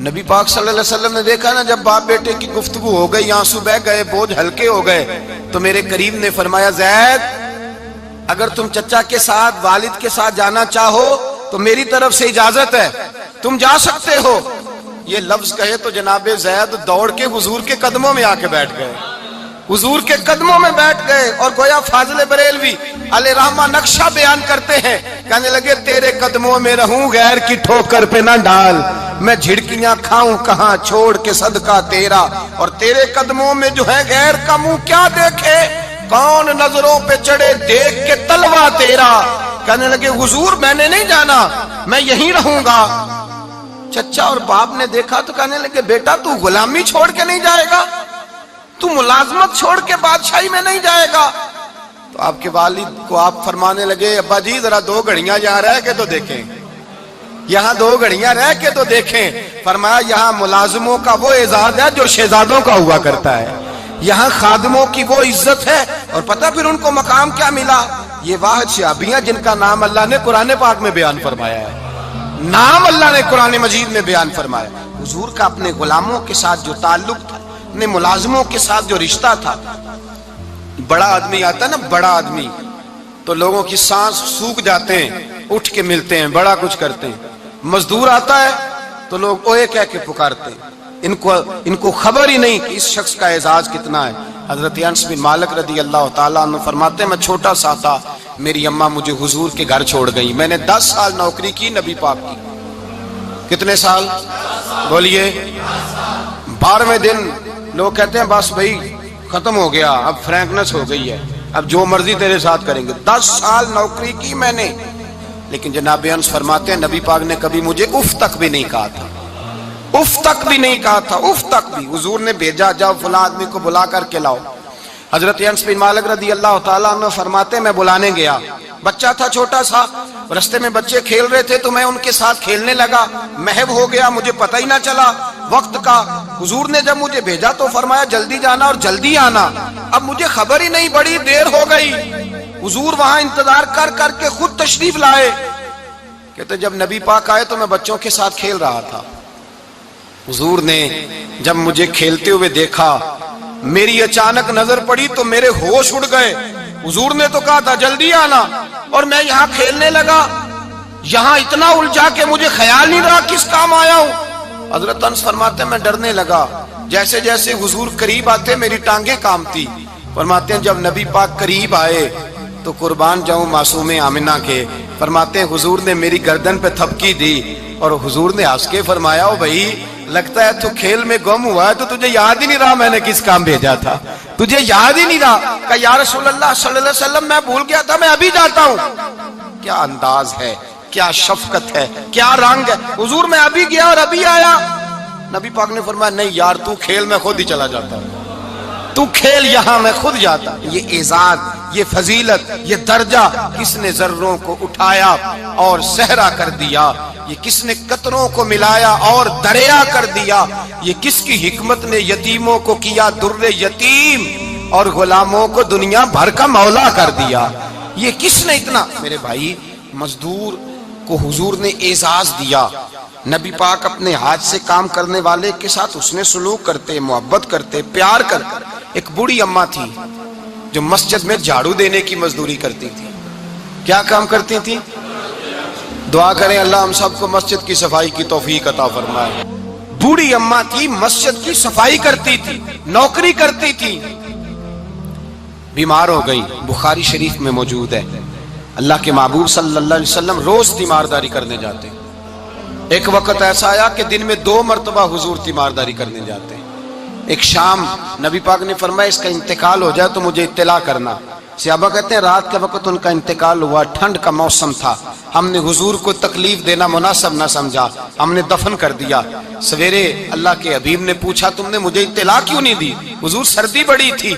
A: نبی پاک صلی اللہ علیہ وسلم نے دیکھا نا جب باپ بیٹے کی گفتگو ہو گئی, آنسو بہ گئے, بوجھ ہلکے ہو گئے, تو میرے کریم نے فرمایا زید اگر تم چچا کے ساتھ والد کے ساتھ جانا چاہو تو میری طرف سے اجازت ہے, تم جا سکتے ہو. یہ لفظ کہے تو جناب زید دوڑ کے حضور کے قدموں میں آ کے بیٹھ گئے, حضور کے قدموں میں بیٹھ گئے. اور گویا فاضل بریلوی علیہ رحمہ نقشہ بیان کرتے ہیں, کہنے لگے تیرے قدموں میں رہوں غیر کی ٹھوکر پہ نہ ڈال, میں جھڑکیاں کھاؤں کہاں چھوڑ کے صدقہ تیرا, اور تیرے قدموں میں جو ہے غیر کا منہ کیا دیکھے, کون نظروں پہ چڑھے دیکھ کے تلوا تیرا. کہنے لگے حضور میں نے نہیں جانا, میں یہیں رہوں گا. چچا اور باپ نے دیکھا تو کہنے لگے بیٹا تو غلامی چھوڑ کے نہیں جائے گا, تو ملازمت چھوڑ کے بادشاہی میں نہیں جائے گا. تو آپ کے والد کو آپ فرمانے لگے ابا جی ذرا 2 گھڑیاں یہاں رہ کے تو دیکھیں, یہاں 2 گھڑیاں رہ کے تو دیکھیں. فرمایا یہاں ملازموں کا وہ اعزاز ہے جو شہزادوں کا ہوا کرتا ہے, یہاں خادموں کی وہ عزت ہے. اور پتہ پھر ان کو مقام کیا ملا, یہ واحد شعبیاں جن کا نام اللہ نے قرآن پاک میں بیان فرمایا ہے, نام اللہ نے قرآن مجید میں بیان فرمایا. حضور کا اپنے غلاموں کے ساتھ جو تعلق تھا, اپنے ملازموں کے ساتھ جو رشتہ تھا. بڑا آدمی آتا ہے نا, بڑا آدمی تو لوگوں کی سانس سوکھ جاتے ہیں, اٹھ کے ملتے ہیں, بڑا کچھ کرتے ہیں. مزدور آتا ہے تو لوگ اوے کہہ کے پکارتے ہیں, ان کو خبر ہی نہیں کہ اس شخص کا اعزاز کتنا ہے. حضرت انس بن مالک رضی اللہ تعالیٰ عنہ فرماتے ہیں میں چھوٹا سا تھا, میری اماں مجھے حضور کے گھر چھوڑ گئی, میں نے 10 سال نوکری کی نبی پاک کی. کتنے سال بولیے؟ 12ویں دن لوگ کہتے ہیں بس بھائی ختم ہو گیا, اب فرینکنس ہو گئی ہے, اب جو مرضی تیرے ساتھ کریں گے. 10 سال نوکری کی میں نے, لیکن جناب انس فرماتے ہیں نبی پاک نے کبھی مجھے اف تک بھی نہیں کہا تھا, اف تک بھی نہیں کہا تھا, اف تک بھی. حضور نے بھیجا جاؤ فلاں آدمی کو بلا کر کے لاؤ. حضرت انس بن مالک رضی اللہ تعالیٰ عنہ فرماتے ہیں میں بلانے گیا, بچہ تھا چھوٹا سا, رستے میں بچے کھیل رہے تھے تو میں ان کے ساتھ کھیلنے لگا, محو ہو گیا, مجھے پتہ ہی نہ چلا وقت کا. حضور نے جب مجھے بھیجا تو فرمایا جلدی جانا اور جلدی آنا. اب مجھے خبر ہی نہیں, بڑی دیر ہو گئی. حضور وہاں انتظار کر کر کے خود تشریف لائے. کہتے جب نبی پاک آئے تو میں بچوں کے ساتھ کھیل رہا تھا. حضور نے جب مجھے کھیلتے ہوئے دیکھا, میری اچانک نظر پڑی تو میرے ہوش اڑ گئے. حضور نے تو کہا تھا جلدی آنا, اور میں یہاں کھیلنے لگا, یہاں اتنا الجھا کہ مجھے خیال نہیں رہا کس کام آیا ہوں. حضرت انس فرماتے ہیں میں ڈرنے لگا, جیسے جیسے حضور قریب آتے میری ٹانگیں کامتی. فرماتے ہیں جب نبی پاک قریب آئے تو قربان جاؤں معصوم آمنہ کے, فرماتے ہیں حضور نے میری گردن پہ تھپکی دی اور حضور نے ہنس کے فرمایا او بھائی لگتا ہے تو کھیل میں گم ہوا ہے تو تجھے یاد ہی نہیں رہا میں نے کس کام بھیجا تھا, تجھے یاد ہی نہیں رہا. کہ یا رسول اللہ صلی اللہ علیہ وسلم میں بھول گیا تھا, میں ابھی جاتا ہوں. کیا انداز ہے, کیا شفقت ہے, کیا رنگ ہے. حضور میں ابھی گیا اور ابھی آیا. نبی پاک نے فرمایا نہیں یار تو کھیل میں خود ہی چلا جاتا, تو کھیل یہاں میں خود جاتا. یہ اعزاز, یہ فضیلت, یہ درجہ کس نے ذروں کو اٹھایا اور صحرا کر دیا, یہ کس نے قطروں کو ملایا اور دریا کر دیا, یہ کس کی حکمت نے یتیموں کو کیا در یتیم اور غلاموں کو دنیا بھر کا مولا کر دیا. یہ کس نے اتنا. میرے بھائی مزدور کو حضور نے اعزاز دیا. نبی پاک اپنے ہاتھ سے کام کرنے والے کے ساتھ اس نے سلوک کرتے, محبت کرتے, پیار کرتے. ایک بوڑھی اماں تھی جو مسجد میں جھاڑو دینے کی مزدوری کرتی تھی. کیا کام کرتی تھی؟ دعا کریں اللہ ہم سب کو مسجد کی صفائی کی توفیق عطا فرمائے. بوڑھی اماں تھی, مسجد کی صفائی کرتی تھی, نوکری کرتی تھی, بیمار ہو گئی. بخاری شریف میں موجود ہے اللہ کے محبوب صلی اللہ علیہ وسلم روز تیمارداری کرنے جاتے. ایک وقت ایسا آیا کہ دن میں 2 مرتبہ حضور تیمارداری کرنے جاتے. ایک شام نبی پاک نے فرمایا اس کا انتقال ہو جائے تو مجھے اطلاع کرنا. صحابہ کہتے ہیں رات کے وقت ان کا انتقال ہوا, ٹھنڈ کا موسم تھا, ہم نے حضور کو تکلیف دینا مناسب نہ سمجھا, ہم نے دفن کر دیا. سویرے اللہ کے حبیب نے پوچھا تم نے مجھے اطلاع کیوں نہیں دی؟ حضور سردی بڑی تھی.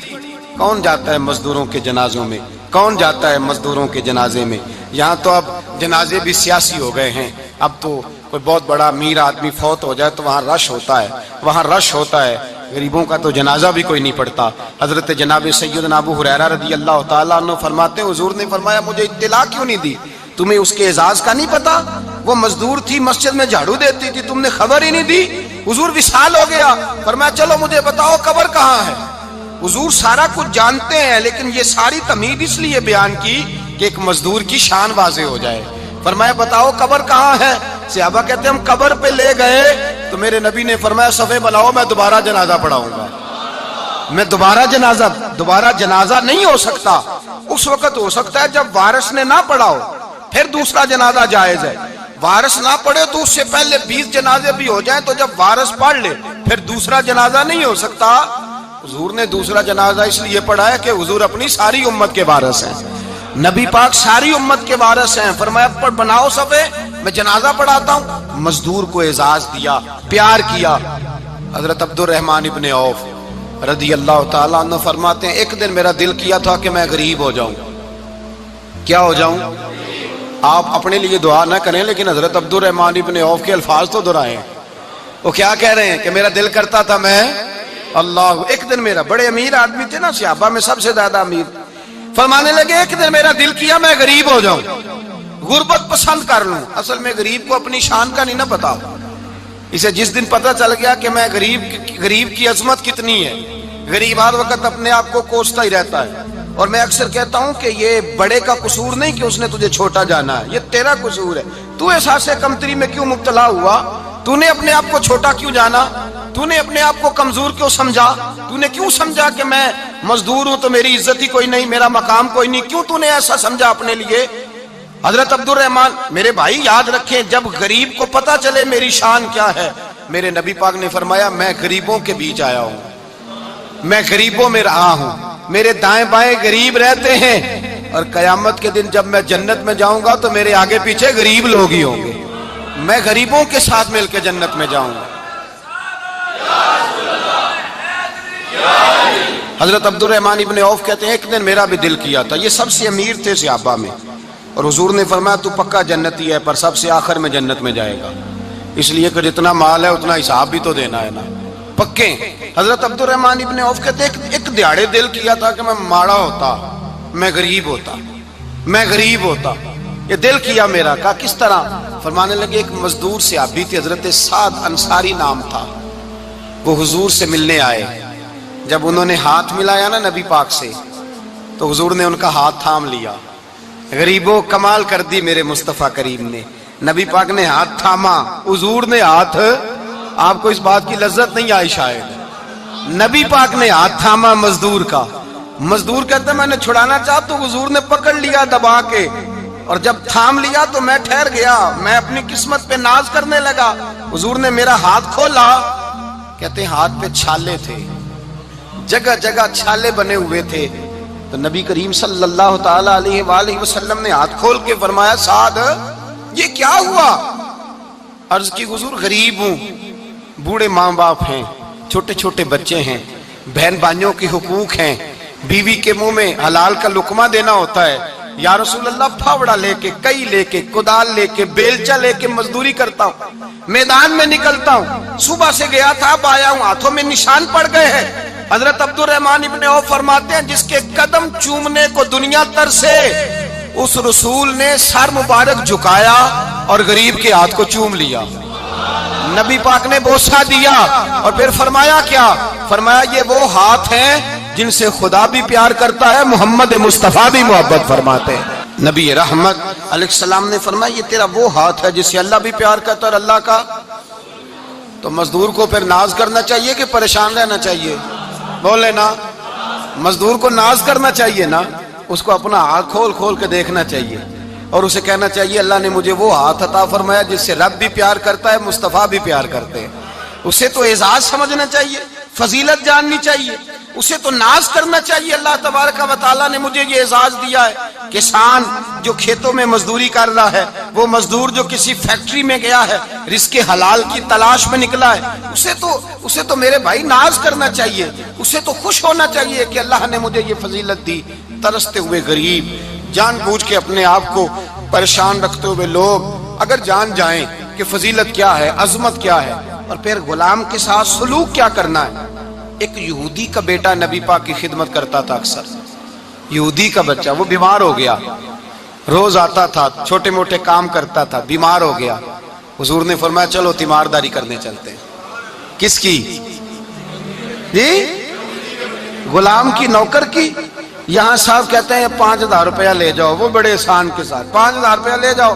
A: کون جاتا ہے مزدوروں کے جنازوں میں, کون جاتا ہے مزدوروں کے جنازے میں. یہاں تو اب جنازے بھی سیاسی ہو گئے ہیں, اب تو کوئی بہت بڑا امیر آدمی فوت ہو جائے تو وہاں رش ہوتا ہے، وہاں رش ہوتا ہے، غریبوں کا تو جنازہ بھی کوئی نہیں پڑتا۔ حضرت جناب سیدنا ابو ہریرہ رضی اللہ تعالیٰ عنہ فرماتے ہیں حضور نے فرمایا مجھے اطلاع کیوں نہیں دی؟ تمہیں اس کے اعزاز کا نہیں پتا؟ وہ مزدور تھی، مسجد میں جھاڑو دیتی تھی، تم نے خبر ہی نہیں دی؟ حضور وصال ہو گیا، فرمایا چلو مجھے بتاؤ قبر کہاں ہے؟ حضور سارا کچھ جانتے ہیں، لیکن یہ ساری تمہید اس لیے بیان کی کہ ایک مزدور کی شان واضح ہو جائے۔ فرمایا بتاؤ قبر کہاں ہے؟ صحابہ کہتے ہیں ہم قبر پہ لے گئے تو میرے نبی نے فرمایا صفے بناؤ، میں دوبارہ جنازہ پڑھاؤں گا۔ میں دوبارہ جنازہ نہیں ہو سکتا، اس وقت ہو سکتا ہے جب وارث نے نہ پڑھاؤ، پھر دوسرا جنازہ جائز ہے۔ وارث نہ پڑھے تو اس سے پہلے 20 جنازے بھی ہو جائیں تو جب وارث پڑھ لے پھر دوسرا جنازہ نہیں ہو سکتا۔ حضور نے دوسرا جنازہ اس لیے پڑھا ہے کہ حضور اپنی ساری امت کے وارث ہیں، نبی پاک ساری امت کے وارث ہیں۔ فرمایا پر بناؤ صفے، میں جنازہ پڑھاتا ہوں۔ مزدور کو اعزاز دیا، پیار کیا۔ حضرت عبد الرحمن ابن عوف رضی اللہ تعالیٰ عنہ فرماتے ہیں ایک دن میرا دل کیا تھا کہ میں غریب ہو جاؤں۔ کیا ہو جاؤں؟ آپ اپنے لیے دعا نہ کریں لیکن حضرت عبد الرحمن ابن عوف کے الفاظ تو دہرائیں۔ وہ کیا کہہ رہے ہیں کہ میرا دل کرتا تھا میں اللہ، ایک دن میرا، بڑے امیر آدمی تھے نا، صحابہ میں سب سے زیادہ امیر، فرمانے لگے ایک دن میرا دل کیا میں غریب ہو جاؤں، غربت پسند کر لوں۔ اصل میں غریب کو اپنی شان کا نہیں نہ پتا، اسے جس دن پتہ چل گیا کہ میں غریب کی عظمت کتنی ہے، غریب ہر وقت اپنے آپ کو کوستا ہی رہتا ہے۔ اور میں اکثر کہتا ہوں کہ یہ بڑے کا قصور نہیں کہ اس نے تجھے چھوٹا جانا ہے، یہ تیرا قصور ہے۔ تو احساس کمتری میں کیوں مبتلا ہوا؟ تو نے اپنے آپ کو چھوٹا کیوں جانا؟ تو نے اپنے آپ کو کمزور کیوں سمجھا؟ تو نے کیوں سمجھا کہ میں مزدور ہوں تو میری عزت ہی کوئی نہیں، میرا مقام کوئی نہیں؟ کیوں تو نے ایسا سمجھا اپنے لیے؟ حضرت عبد الرحمن، میرے بھائی یاد رکھیں جب غریب کو پتہ چلے میری شان کیا ہے، میرے نبی پاک نے فرمایا میں غریبوں کے بیچ آیا ہوں، میں غریبوں میں رہا ہوں، میرے دائیں بائیں غریب رہتے ہیں، اور قیامت کے دن جب میں جنت میں جاؤں گا تو میرے آگے پیچھے غریب لوگ ہی ہوں گے، میں غریبوں کے ساتھ مل کے جنت میں جاؤں گا۔ حضرت عبد الرحمن ابن عوف کہتے ہیں ایک دن میرا بھی دل کیا تھا، یہ سب سے امیر تھے صحابہ میں، اور حضور نے فرمایا تو پکا جنتی ہے پر سب سے آخر میں جنت میں جائے گا، اس لیے کہ جتنا مال ہے اتنا حساب بھی تو دینا ہے نا، پکے۔ حضرت عبد الرحمن ابن عوف کہتے ہیں ایک دیہڑے دل کیا تھا کہ میں ماڑا ہوتا، میں غریب ہوتا، یہ دل کیا میرا۔ کہا کس طرح؟ فرمانے لگے ایک مزدور صحابی تھے حضرت سعد انصاری نام تھا، وہ حضور سے ملنے آئے، جب انہوں نے ہاتھ ملایا نا نبی پاک سے تو حضور نے ان کا ہاتھ تھام لیا۔ غریبوں کمال کر دی میرے مصطفیٰ کریم نے، نبی پاک نے ہاتھ تھاما، حضور نے ہاتھ، آپ کو اس بات کی لذت نہیں آئی شاید، نبی پاک نے ہاتھ تھاما مزدور کا، مزدور کہتا ہے میں نے چھڑانا چاہا تو حضور نے پکڑ لیا دبا کے، اور جب تھام لیا تو میں ٹھہر گیا، میں اپنی قسمت پہ ناز کرنے لگا، حضور نے میرا ہاتھ کھولا، کہتے ہیں ہاتھ پہ چھالے تھے، جگہ جگہ چھالے بنے ہوئے تھے، تو نبی کریم صلی اللہ تعالی علیہ وآلہ وسلم نے ہاتھ کھول کے فرمایا سعد یہ کیا ہوا؟ عرض کی حضور غریب ہوں، بوڑھے ماں باپ ہیں، چھوٹے چھوٹے بچے ہیں، بہن بھائیوں کے حقوق ہیں، بیوی کے منہ میں حلال کا لقمہ دینا ہوتا ہے، یا رسول اللہ پھاوڑا لے کے، کئی لے کے، کدال لے کے، بیلچا لے کے مزدوری کرتا ہوں، میدان میں نکلتا ہوں، صبح سے گیا تھا اب آیا ہوں، ہاتھوں میں نشان پڑ گئے ہیں۔ حضرت عبد الرحمن ابن عوف فرماتے ہیں جس کے قدم چومنے کو دنیا ترسے، اس رسول نے سر مبارک جھکایا اور غریب کے ہاتھ کو چوم لیا، نبی پاک نے بوسہ دیا، اور پھر فرمایا کیا؟ فرمایا یہ وہ ہاتھ ہیں جن سے خدا بھی پیار کرتا ہے، محمد مصطفیٰ بھی محبت فرماتے ہیں۔ نبی رحمت علیہ السلام نے فرمایا یہ تیرا وہ ہاتھ ہے جس سے اللہ بھی پیار کرتا ہے اور اللہ کا۔ تو مزدور کو پھر ناز کرنا چاہیے کہ پریشان رہنا چاہیے؟ بولے نا، مزدور کو ناز کرنا چاہیے نا، اس کو اپنا ہاتھ کھول کھول کے دیکھنا چاہیے، اور اسے کہنا چاہیے اللہ نے مجھے وہ ہاتھ عطا فرمایا جس سے رب بھی پیار کرتا ہے، مصطفیٰ بھی پیار کرتے ہیں، اسے تو اعزاز سمجھنا چاہیے، فضیلت جاننی چاہیے، اسے تو ناز کرنا چاہیے اللہ تبارک و تعالیٰ نے مجھے یہ اعزاز دیا ہے۔ کسان جو کھیتوں میں مزدوری کر رہا ہے، وہ مزدور جو کسی فیکٹری میں گیا ہے، رزق حلال کی تلاش میں نکلا ہے، اسے تو میرے بھائی ناز کرنا چاہیے، اسے تو خوش ہونا چاہیے کہ اللہ نے مجھے یہ فضیلت دی۔ ترستے ہوئے غریب، جان بوجھ کے اپنے آپ کو پریشان رکھتے ہوئے لوگ اگر جان جائیں کہ فضیلت کیا ہے، عظمت کیا ہے، اور پھر غلام کے ساتھ سلوک کیا کرنا ہے۔ ایک یہودی کا بیٹا نبی پاک کی خدمت کرتا تھا اکثر، یہودی کا بچہ، وہ بیمار ہو گیا، روز آتا تھا، چھوٹے موٹے کام کرتا تھا، بیمار ہو گیا۔ حضور نے فرمایا چلو تیمارداری کرنے چلتے ہیں۔ کس کی؟ جی غلام کی، نوکر کی۔ یہاں صاحب کہتے ہیں 5,000 روپیہ لے جاؤ، وہ بڑے احسان کے ساتھ 5,000 روپیہ لے جاؤ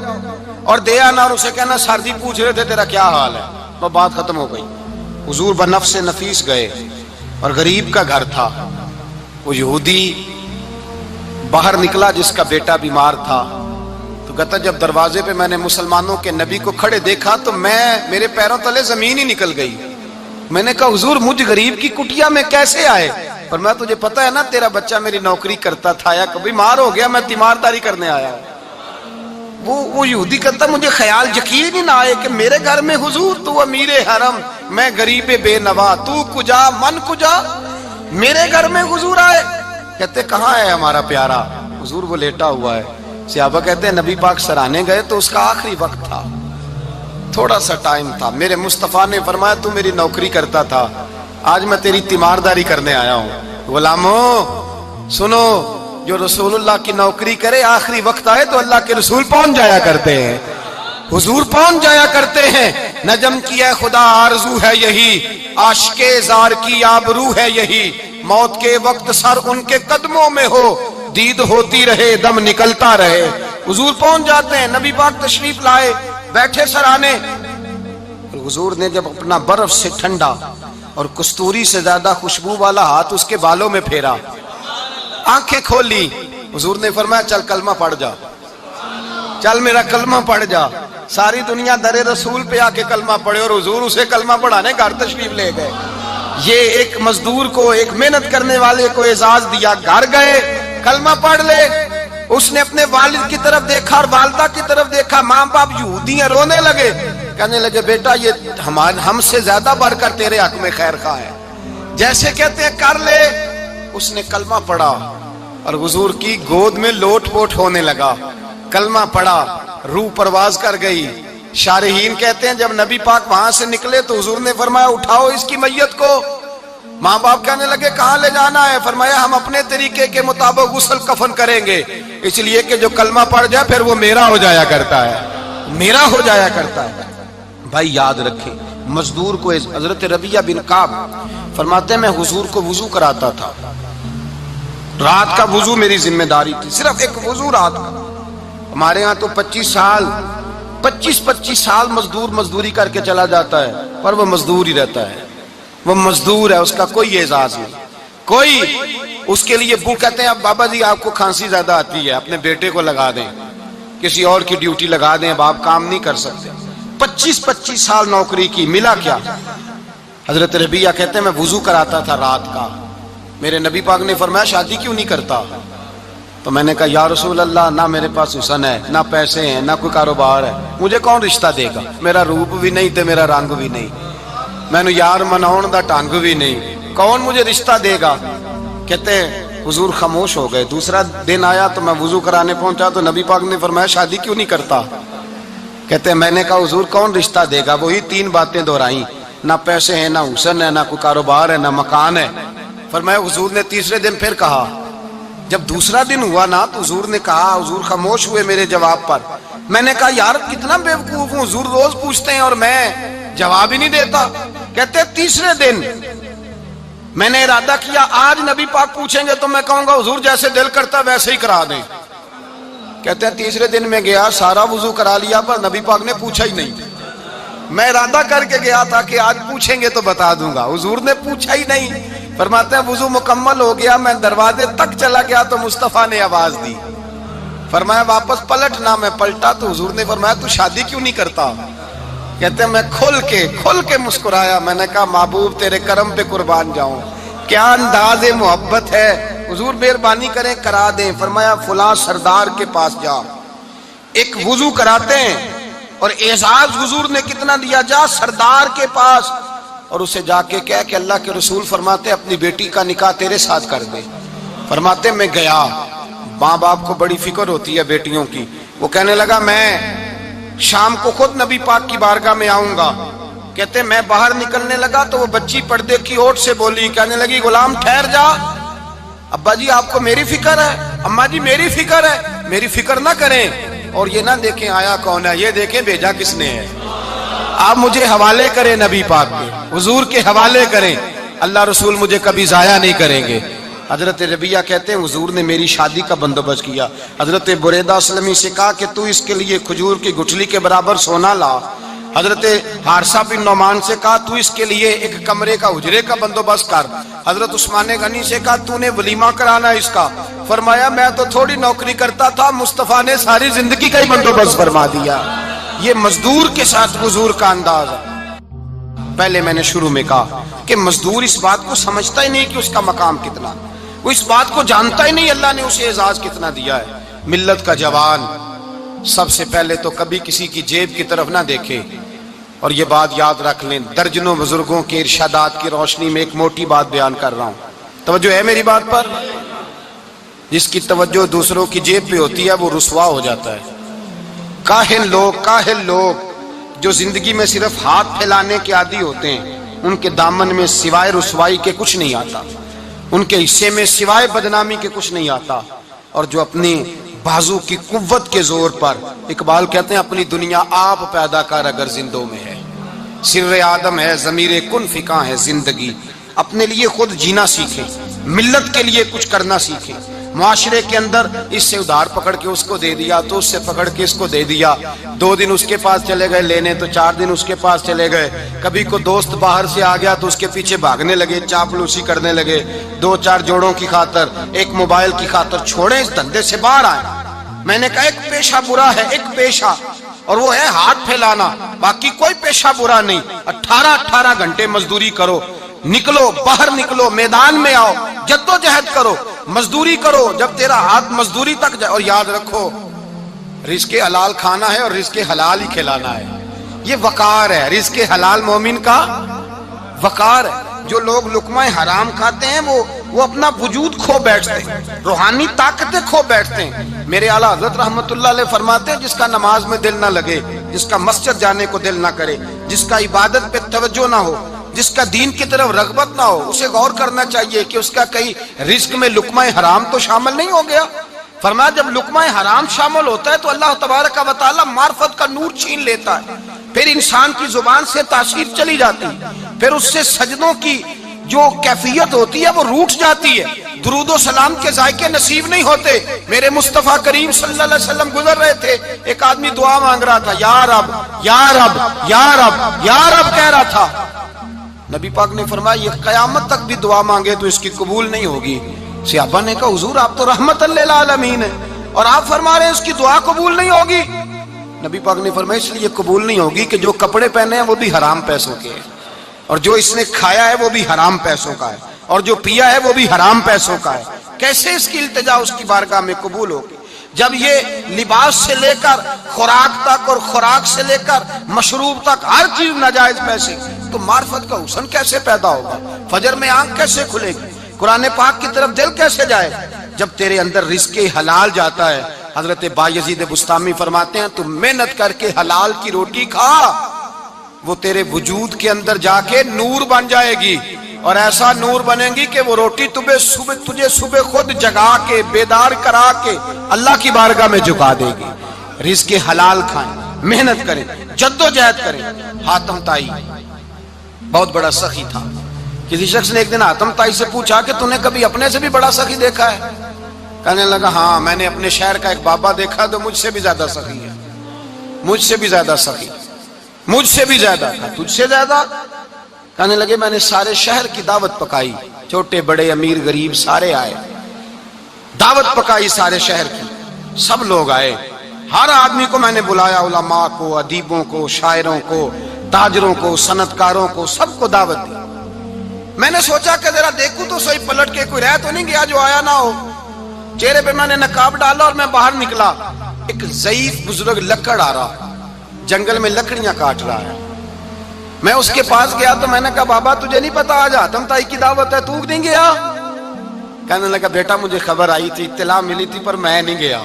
A: اور دے آنا، اور اسے کہنا سر جی پوچھ رہے تھے تیرا کیا حال ہے، وہ بات ختم ہو گئی۔ حضور بنفس نفیس گئے، اور غریب کا گھر تھا، وہ یہودی باہر نکلا جس کا بیٹا بیمار تھا، تو کہتا جب دروازے پہ میں نے مسلمانوں کے نبی کو کھڑے دیکھا تو میرے پیروں تلے زمین ہی نکل گئی۔ میں نے کہا حضور مجھ غریب کی کٹیا میں کیسے آئے؟ پر میں تجھے پتا ہے نا تیرا بچہ میری نوکری کرتا تھا، یا کبھی بیمار ہو گیا، میں تیمارداری کرنے آیا۔ وہ یہودی کہتا مجھے خیال یقین ہی نہ آئے کہ میرے گھر میں حضور، تو امیر حرم، میں غریب بے نوا، تو کجا من کجا، میرے گھر میں حضور آئے۔ کہتے کہاں ہے ہمارا پیارا؟ حضور وہ لیٹا ہوا ہے۔ صحابہ کہتے ہیں نبی پاک سرانے گئے تو اس کا آخری وقت تھا، تھوڑا سا ٹائم تھا، میرے مصطفیٰ نے فرمایا تو میری نوکری کرتا تھا، آج میں تیری تیمارداری کرنے آیا ہوں۔ غلاموں سنو، جو رسول اللہ کی نوکری کرے آخری وقت آئے تو اللہ کے رسول پہنچ جایا کرتے ہیں، حضور پہنچ جایا کرتے ہیں۔ نجم کی ہے خدا آرزو ہے یہی، عاشق زار کی آبرو ہے یہی، موت کے وقت سر ان کے قدموں میں ہو، دید ہوتی رہے دم نکلتا رہے۔ حضور پہنچ جاتے ہیں، نبی پاک تشریف لائے، بیٹھے سرانے، حضور نے جب اپنا برف سے ٹھنڈا اور کستوری سے زیادہ خوشبو والا ہاتھ اس کے بالوں میں پھیرا، آنکھیں کھولی، حضور نے فرمایا چل کلمہ پڑھ جا، چل میرا کلمہ پڑھ جا۔ ساری دنیا در رسول پہ آ کے کلمہ پڑھے، اور حضور اسے کلمہ پڑھانے گھر تشریف لے گئے۔ یہ ایک مزدور کو، ایک محنت کرنے والے کو اعزاز دیا، گھر گئے کلمہ پڑھ لے۔ اس نے اپنے والد کی طرف دیکھا اور والدہ کی طرف دیکھا، ماں باپ یہودی ہیں، رونے لگے، کہنے لگے بیٹا یہ ہم سے زیادہ بڑھ کر تیرے حق میں خیر خواہ ہے، جیسے کہتے ہیں کر لے۔ اس نے کلمہ پڑھا اور حضور کی گود میں لوٹ پوٹ ہونے لگا، کلمہ پڑھا، روح پرواز کر گئی۔ شارحین کہتے ہیں جب نبی پاک وہاں سے نکلے تو حضور نے فرمایا اٹھاؤ اس کی میت کو۔ ماں باپ کہنے لگے کہاں لے جانا ہے؟ فرمایا ہم اپنے طریقے کے مطابق غسل کفن کریں گے، اس لیے کہ جو کلمہ پڑھ جائے پھر وہ میرا ہو جایا کرتا ہے، میرا ہو جایا کرتا ہے۔ بھائی یاد رکھیں، مزدور کو حضرت ربیعہ بن کعب فرماتے ہیں میں حضور کو وضو کراتا تھا، رات کا وضو میری ذمہ داری تھی، صرف ایک وضو رات کا۔ ہمارے ہاں تو 25 سال مزدور مزدوری کر کے چلا جاتا ہے، پر وہ مزدور ہی رہتا ہے، وہ مزدور ہے، اس کا کوئی اعزاز نہیں، کوئی اس کے لیے وہ کہتے ہیں اب بابا جی آپ کو کھانسی زیادہ آتی ہے، اپنے بیٹے کو لگا دیں، کسی اور کی ڈیوٹی لگا دیں، اب آپ کام نہیں کر سکتے۔ 25 سال نوکری کی، ملا کیا؟ حضرت ربیعہ کہتے ہیں میں وضو کراتا تھا رات کا، میرے نبی پاک نے فرمایا شادی کیوں نہیں کرتا؟ تو میں نے کہا یا رسول اللہ نہ میرے پاس حسن ہے، نہ پیسے ہیں، نہ کوئی کاروبار ہے، مجھے کون رشتہ دے گا؟ میرا روپ بھی نہیں تے میرا رنگ بھی نہیں، میں نے یار مناؤن دا ٹانگ بھی نہیں، کون مجھے رشتہ دے گا؟ کہتے ہیں حضور خاموش ہو گئے۔ دوسرا دن آیا تو میں وضو کرانے پہنچا تو نبی پاک نے فرمایا شادی کیوں نہیں کرتا؟ کہتے ہیں میں نے کہا حضور کون رشتہ دے گا؟ وہی 3 باتیں دہرائیں، نہ پیسے ہیں، نہ حسن ہے، نہ کوئی کاروبار ہے، نہ مکان ہے۔ فرمایا حضور نے تیسرے دن پھر کہا، جب دوسرا دن ہوا نا تو حضور نے کہا، حضور خاموش ہوئے میرے جواب پر۔ میں نے کہا یار کتنا بیوقوف ہوں، حضور روز پوچھتے ہیں اور میں جواب ہی نہیں دیتا۔ کہتے ہیں تیسرے دن میں نے ارادہ کیا آج نبی پاک پوچھیں گے تو میں کہوں گا حضور جیسے دل کرتا ویسے ہی کرا دیں۔ کہتے ہیں تیسرے دن میں گیا، سارا وضو کرا لیا پر نبی پاک نے پوچھا ہی نہیں۔ میں ارادہ کر کے گیا تھا کہ آج پوچھیں گے تو بتا دوں گا، حضور نے پوچھا ہی نہیں۔ فرماتے ہیں وضو مکمل ہو گیا، میں دروازے تک چلا گیا تو مصطفیٰ نے آواز دی، فرمایا واپس پلٹ نہ، میں پلٹا تو حضور نے فرمایا تو شادی کیوں نہیں کرتا؟ کہتے ہیں میں کھل کے مسکرایا، میں نے کہا محبوب تیرے کرم پہ قربان جاؤں، کیا انداز محبت ہے، حضور مہربانی کریں کرا دیں۔ فرمایا فلاں سردار کے پاس جا، ایک وضو کراتے ہیں، اور اعزاز حضور نے کتنا دیا، جا سردار کے پاس اور اسے جا کے کہہ کہ اللہ کے رسول فرماتے اپنی بیٹی کا نکاح تیرے ساتھ کر دے۔ فرماتے میں گیا، ماں باپ کو بڑی فکر ہوتی ہے بیٹیوں کی، وہ کہنے لگا میں شام کو خود نبی پاک کی بارگاہ میں آؤں گا. کہتے میں باہر نکلنے لگا تو وہ بچی پردے کی اوٹ سے بولی, کہنے لگی غلام ٹھہر جا, ابا جی آپ کو میری فکر ہے, اماں جی میری فکر ہے, میری فکر نہ کریں اور یہ نہ دیکھیں آیا کون ہے, یہ دیکھیں بھیجا کس نے ہے. آپ مجھے حوالے کریں نبی پاک کے, حضور کے حوالے کریں, اللہ رسول مجھے کبھی ضائع نہیں کریں گے. حضرت ربیہ کہتے ہیں حضور نے میری شادی کا بندوبست کیا. حضرت بریدہ اسلمی سے کہا کہ تو اس کے لیے کھجور کی گٹھلی کے برابر سونا لا. حضرت حارثہ بن نعمان سے کہا تو اس کے لیے ایک کمرے کا حجرے کا بندوبست کر. حضرت عثمان غنی سے کہا تو نے ولیمہ کرانا اس کا. فرمایا میں تو تھوڑی نوکری کرتا تھا, مصطفیٰ نے ساری زندگی کا ہی بندوبست فرما دیا. یہ مزدور کے ساتھ حضور کا انداز ہے. پہلے میں نے شروع میں کہا کہ مزدور اس بات کو سمجھتا ہی نہیں کہ اس کا مقام کتنا, وہ اس بات کو جانتا ہی نہیں اللہ نے اسے اعزاز کتنا دیا ہے. ملت کا جوان سب سے پہلے تو کبھی کسی کی جیب کی طرف نہ دیکھے. اور یہ بات یاد رکھ لیں, درجنوں بزرگوں کے ارشادات کی روشنی میں ایک موٹی بات بیان کر رہا ہوں, توجہ ہے میری بات پر. جس کی توجہ دوسروں کی جیب پہ ہوتی ہے وہ رسوا ہو جاتا ہے. کاہل لوگ جو زندگی میں صرف ہاتھ پھیلانے کے عادی ہوتے ہیں, ان کے دامن میں سوائے رسوائی کے کچھ نہیں آتا, ان کے حصے میں سوائے بدنامی کے کچھ نہیں آتا. اور جو اپنی بازو کی قوت کے زور پر, اقبال کہتے ہیں اپنی دنیا آپ پیدا کر اگر زندوں میں ہے, سر آدم ہے ضمیر کن فکاں ہے زندگی. اپنے لیے خود جینا سیکھیں, ملت کے لیے کچھ کرنا سیکھیں. معاشرے کے اندر اس سے ادھار پکڑ کے اس کو دے دیا تو اس سے پکڑ کے اس کو دے دیا, 2 دن اس کے پاس چلے گئے لینے تو 4 دن اس کے پاس چلے گئے. کبھی کو دوست باہر سے آ گیا تو اس کے پیچھے بھاگنے لگے, چاپلوسی کرنے لگے. 2-4 جوڑوں کی خاطر, ایک موبائل کی خاطر چھوڑیں اس دھندے سے باہر آئیں. میں نے کہا ایک پیشہ برا ہے, ایک پیشہ, اور وہ ہے ہاتھ پھیلانا, باقی کوئی پیشہ برا نہیں. 18 گھنٹے مزدوری کرو, نکلو باہر نکلو, میدان میں آؤ, جدوجہد کرو, مزدوری کرو جب تیرا ہاتھ مزدوری تک جائے. اور یاد رکھو رزق حلال کھانا ہے اور رزق حلال ہی کھلانا ہے. یہ وقار ہے, رزق حلال مومن کا وقار ہے. جو لوگ لقمہ حرام کھاتے ہیں وہ اپنا وجود کھو بیٹھتے ہیں, روحانی طاقتیں کھو بیٹھتے ہیں. میرے اعلیٰ حضرت رحمت اللہ علیہ فرماتے ہیں جس کا نماز میں دل نہ لگے, جس کا مسجد جانے کو دل نہ کرے, جس کا عبادت پہ توجہ نہ ہو, جس کا دین کی طرف رغبت نہ ہو, اسے غور کرنا چاہیے کہ اس کا کہیں رزق میں لقمہ حرام تو شامل نہیں ہو گیا. فرمایا جب لقمہ حرام شامل ہوتا ہے تو اللہ تبارک و تعالی معرفت کا نور چھین لیتا ہے, پھر انسان کی زبان سے تاثیر چلی جاتی, پھر اس سے سجدوں کی جو کیفیت ہوتی ہے وہ روٹ جاتی ہے, درود و سلام کے ذائقے نصیب نہیں ہوتے. میرے مصطفیٰ کریم صلی اللہ علیہ وسلم گزر رہے تھے, ایک آدمی دعا مانگ رہا تھا, یا رب یا رب یا رب یا رب کہہ رہا تھا. نبی پاک نے فرمایا یہ قیامت تک بھی دعا مانگے تو اس کی قبول نہیں ہوگی. صحابہ نے کہا حضور آپ تو رحمت للعالمین ہیں اور آپ فرما رہے ہیں اس کی دعا قبول نہیں ہوگی. نبی پاک نے فرمایا اس لیے قبول نہیں ہوگی کہ جو کپڑے پہنے ہیں وہ بھی حرام پیسوں کے ہیں, اور جو اس نے کھایا ہے وہ بھی حرام پیسوں کا ہے, اور جو پیا ہے وہ بھی حرام پیسوں کا ہے. کیسے اس کی التجا اس کی بارگاہ میں قبول ہوگی جب یہ لباس سے لے کر خوراک تک اور خوراک سے لے کر مشروب تک ہر چیز ناجائز پیسے. تو معرفت کا حسن کیسے پیدا ہوگا, فجر میں آنکھ کیسے کھلے گی, قرآن پاک کی طرف دل کیسے جائے جب تیرے اندر رزق حلال جاتا ہے. حضرت بایزید بستامی فرماتے ہیں تو محنت کر کے حلال کی روٹی کھا, وہ تیرے وجود کے اندر جا کے نور بن جائے گی, اور ایسا نور بنے گی کہ وہ روٹی تجھے صبح خود جگا کے بیدار کرا کے اللہ کی بارگاہ میں جھکا دے گی. رزق حلال کھائیں, محنت کریں, جدوجہد کریں. حاتم طائی بہت بڑا سخی تھا. کسی شخص نے ایک دن حاتم طائی سے پوچھا کہ تو نے کبھی اپنے سے بھی بڑا سخی دیکھا ہے؟ کہنے لگا ہاں میں نے اپنے شہر کا ایک بابا دیکھا تو مجھ سے بھی زیادہ سخی ہے, مجھ سے بھی زیادہ سخی, مجھ سے بھی زیادہ تھا, تجھ سے زیادہ. کہنے لگے میں نے سارے شہر کی دعوت پکائی, چھوٹے بڑے امیر غریب سارے آئے, دعوت پکائی سارے شہر کی, سب لوگ آئے, ہر آدمی کو میں نے بلایا, علماء کو, ادیبوں کو, شاعروں کو, تاجروں کو, صنعت کاروں کو, سب کو دعوت دی. میں نے سوچا کہ ذرا دیکھوں تو صحیح پلٹ کے کوئی رہ تو نہیں گیا جو آیا نہ ہو. چہرے پہ میں نے نقاب ڈالا اور میں باہر نکلا. ایک ضعیف بزرگ لکڑ آ رہا, جنگل میں لکڑیاں کاٹ رہا ہے. میں اس کے پاس گیا تو میں نے کہا بابا تجھے نہیں پتا آج حاتم طائی کی دعوت ہے, تو نہیں گیا؟ کہنے لگا بیٹا مجھے خبر آئی تھی, اطلاع ملی تھی, پر میں نہیں گیا.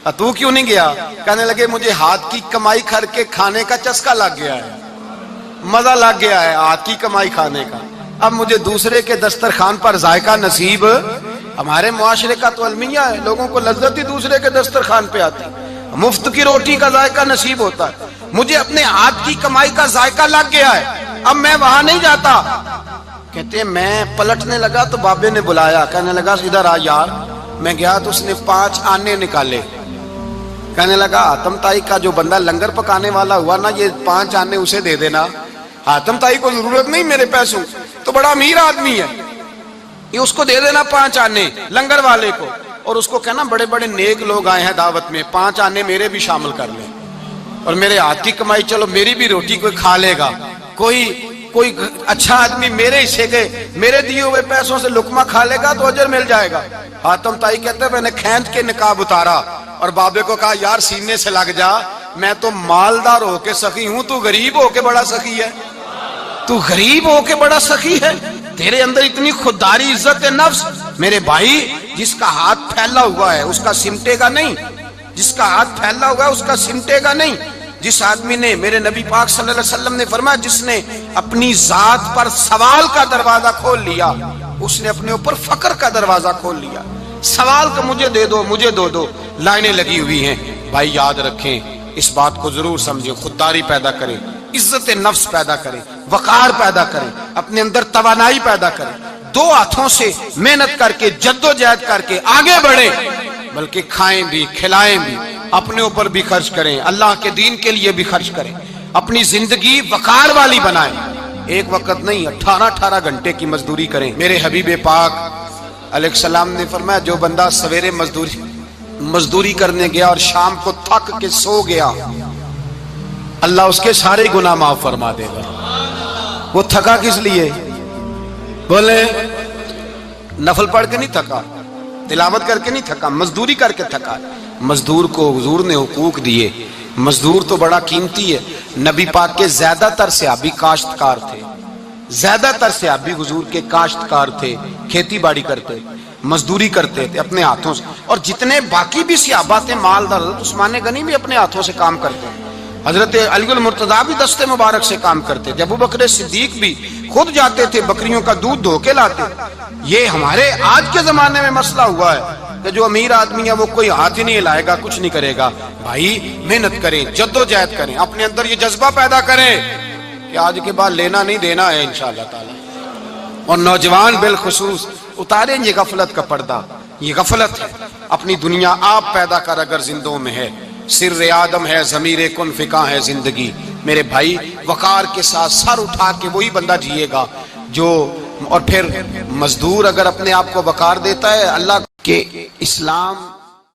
A: تو کیوں نہیں گیا؟ کہنے لگے مجھے ہاتھ کی کمائی کر کے کھانے کا چسکا لگ گیا ہے، مزہ لگ گیا ہے ہاتھ کی کمائی کھانے کا، اب مجھے دوسرے کے دسترخوان پر ذائقہ نصیب۔ ہمارے معاشرے کا تو المیہ ہے، لوگوں کو لذت ہی دوسرے کے دسترخوان پہ آتی، مفت کی روٹی کا ذائقہ نصیب ہوتا ہے، مجھے اپنے ہاتھ کی کمائی کا ذائقہ لگ گیا ہے، اب میں وہاں نہیں جاتا۔ کہتے ہیں میں پلٹنے لگا تو بابے نے بلایا، کہنے لگا ادھر آ یار۔ میں گیا تو اس نے 5 آنے نکالے، کہنے لگا حاتم تائی کا جو بندہ لنگر پکانے والا ہوا نا، یہ 5 آنے اسے دے دینا، حاتم تائی کو ضرورت نہیں میرے پیسوں، تو بڑا امیر آدمی ہے، یہ اس کو دے دینا 5 آنے لنگر والے کو، اور اس کو کہنا بڑے بڑے نیک لوگ آئے ہیں دعوت میں، 5 آنے میرے بھی شامل کر لیں، اور میرے ہاتھ کی کمائی چلو میری بھی روٹی کوئی کھا لے گا، کوئی اچھا آدمی میرے حصے کے میرے دیے ہوئے پیسوں سے لقمہ کھا لے گا تو اجر مل جائے گا۔ حاتم تائی کہتے ہیں میں نے کھینچ کے نقاب اتارا اور بابے کو کہا یار سینے سے لگ جا، میں تو مالدار ہو کے سخی ہوں، تو غریب ہو کے بڑا سخی ہے، تو غریب ہو کے بڑا سخی ہے، تیرے اندر اتنی خودداری عزت نفس۔ میرے بھائی جس کا ہاتھ پھیلا ہوا ہے اس کا سمٹے گا نہیں، جس کا ہاتھ پھیلا ہوا ہے اس کا سمٹے گا نہیں۔ جس آدمی نے، میرے نبی پاک صلی اللہ علیہ وسلم نے فرمایا جس نے اپنی ذات پر سوال کا دروازہ کھول لیا، اس نے اپنے اوپر فقر کا دروازہ کھول لیا۔ سوال کا مجھے دے دو، مجھے دو لائنیں لگی ہوئی ہیں۔ بھائی یاد رکھیں، اس بات کو ضرور سمجھیں، خودداری پیدا کریں، عزت نفس پیدا کریں، وقار پیدا کریں، اپنے اندر توانائی پیدا کریں، 2 ہاتھوں سے محنت کر کے جدوجہد کر کے آگے بڑھیں، بلکہ کھائیں بھی کھلائیں بھی، اپنے اوپر بھی خرچ کریں، اللہ کے دین کے لیے بھی خرچ کریں، اپنی زندگی وقار والی بنائیں۔ ایک وقت نہیں 18 گھنٹے کی مزدوری کریں۔ میرے حبیب پاک علیہ السلام نے فرمایا جو بندہ سویرے مزدوری کرنے گیا اور شام کو تھک کے سو گیا، اللہ اس کے سارے گناہ معاف فرما دے گا۔ وہ تھکا کس لیے؟ بولے نفل پڑھ کے نہیں تھکا، تلاوت کر کے نہیں تھکا، مزدوری کر کے تھکا۔ مزدور کو حضور نے حقوق دیے، مزدور تو بڑا قیمتی ہے۔ نبی پاک کے زیادہ تر صحابی کاشتکار تھے، زیادہ تر صحابی حضور کے کاشتکار تھے، کھیتی باڑی کرتے، مزدوری کرتے تھے اپنے ہاتھوں سے، اور جتنے باقی بھی صحابہ تھے مالدار، حضرت عثمان غنی بھی اپنے ہاتھوں سے کام کرتے، حضرت علی المرتضیٰ بھی دست مبارک سے کام کرتے تھے، ابو بکر صدیق بھی خود جاتے تھے بکریوں کا دودھ دھو کے لاتے۔ یہ ہمارے آج کے زمانے میں مسئلہ ہوا ہے کہ جو امیر آدمی ہے وہ کوئی ہاتھ ہی نہیں ہلائے گا، کچھ نہیں کرے گا۔ بھائی محنت کریں، جدوجہد کریں، اپنے اندر یہ جذبہ پیدا کریں کہ آج کے بعد لینا نہیں دینا ہے انشاءاللہ تعالی۔ اور نوجوان بالخصوص اتاریں یہ غفلت کا پردہ، یہ غفلت ہے۔ اپنی دنیا آپ پیدا کر اگر زندوں میں ہے، سر آدم ہے، ضمیر کن فکاں ہے زندگی۔ میرے بھائی وقار کے ساتھ سر اٹھا کے وہی بندہ جیے گا جو، اور پھر مزدور اگر اپنے آپ کو وقار دیتا ہے، اللہ کے اسلام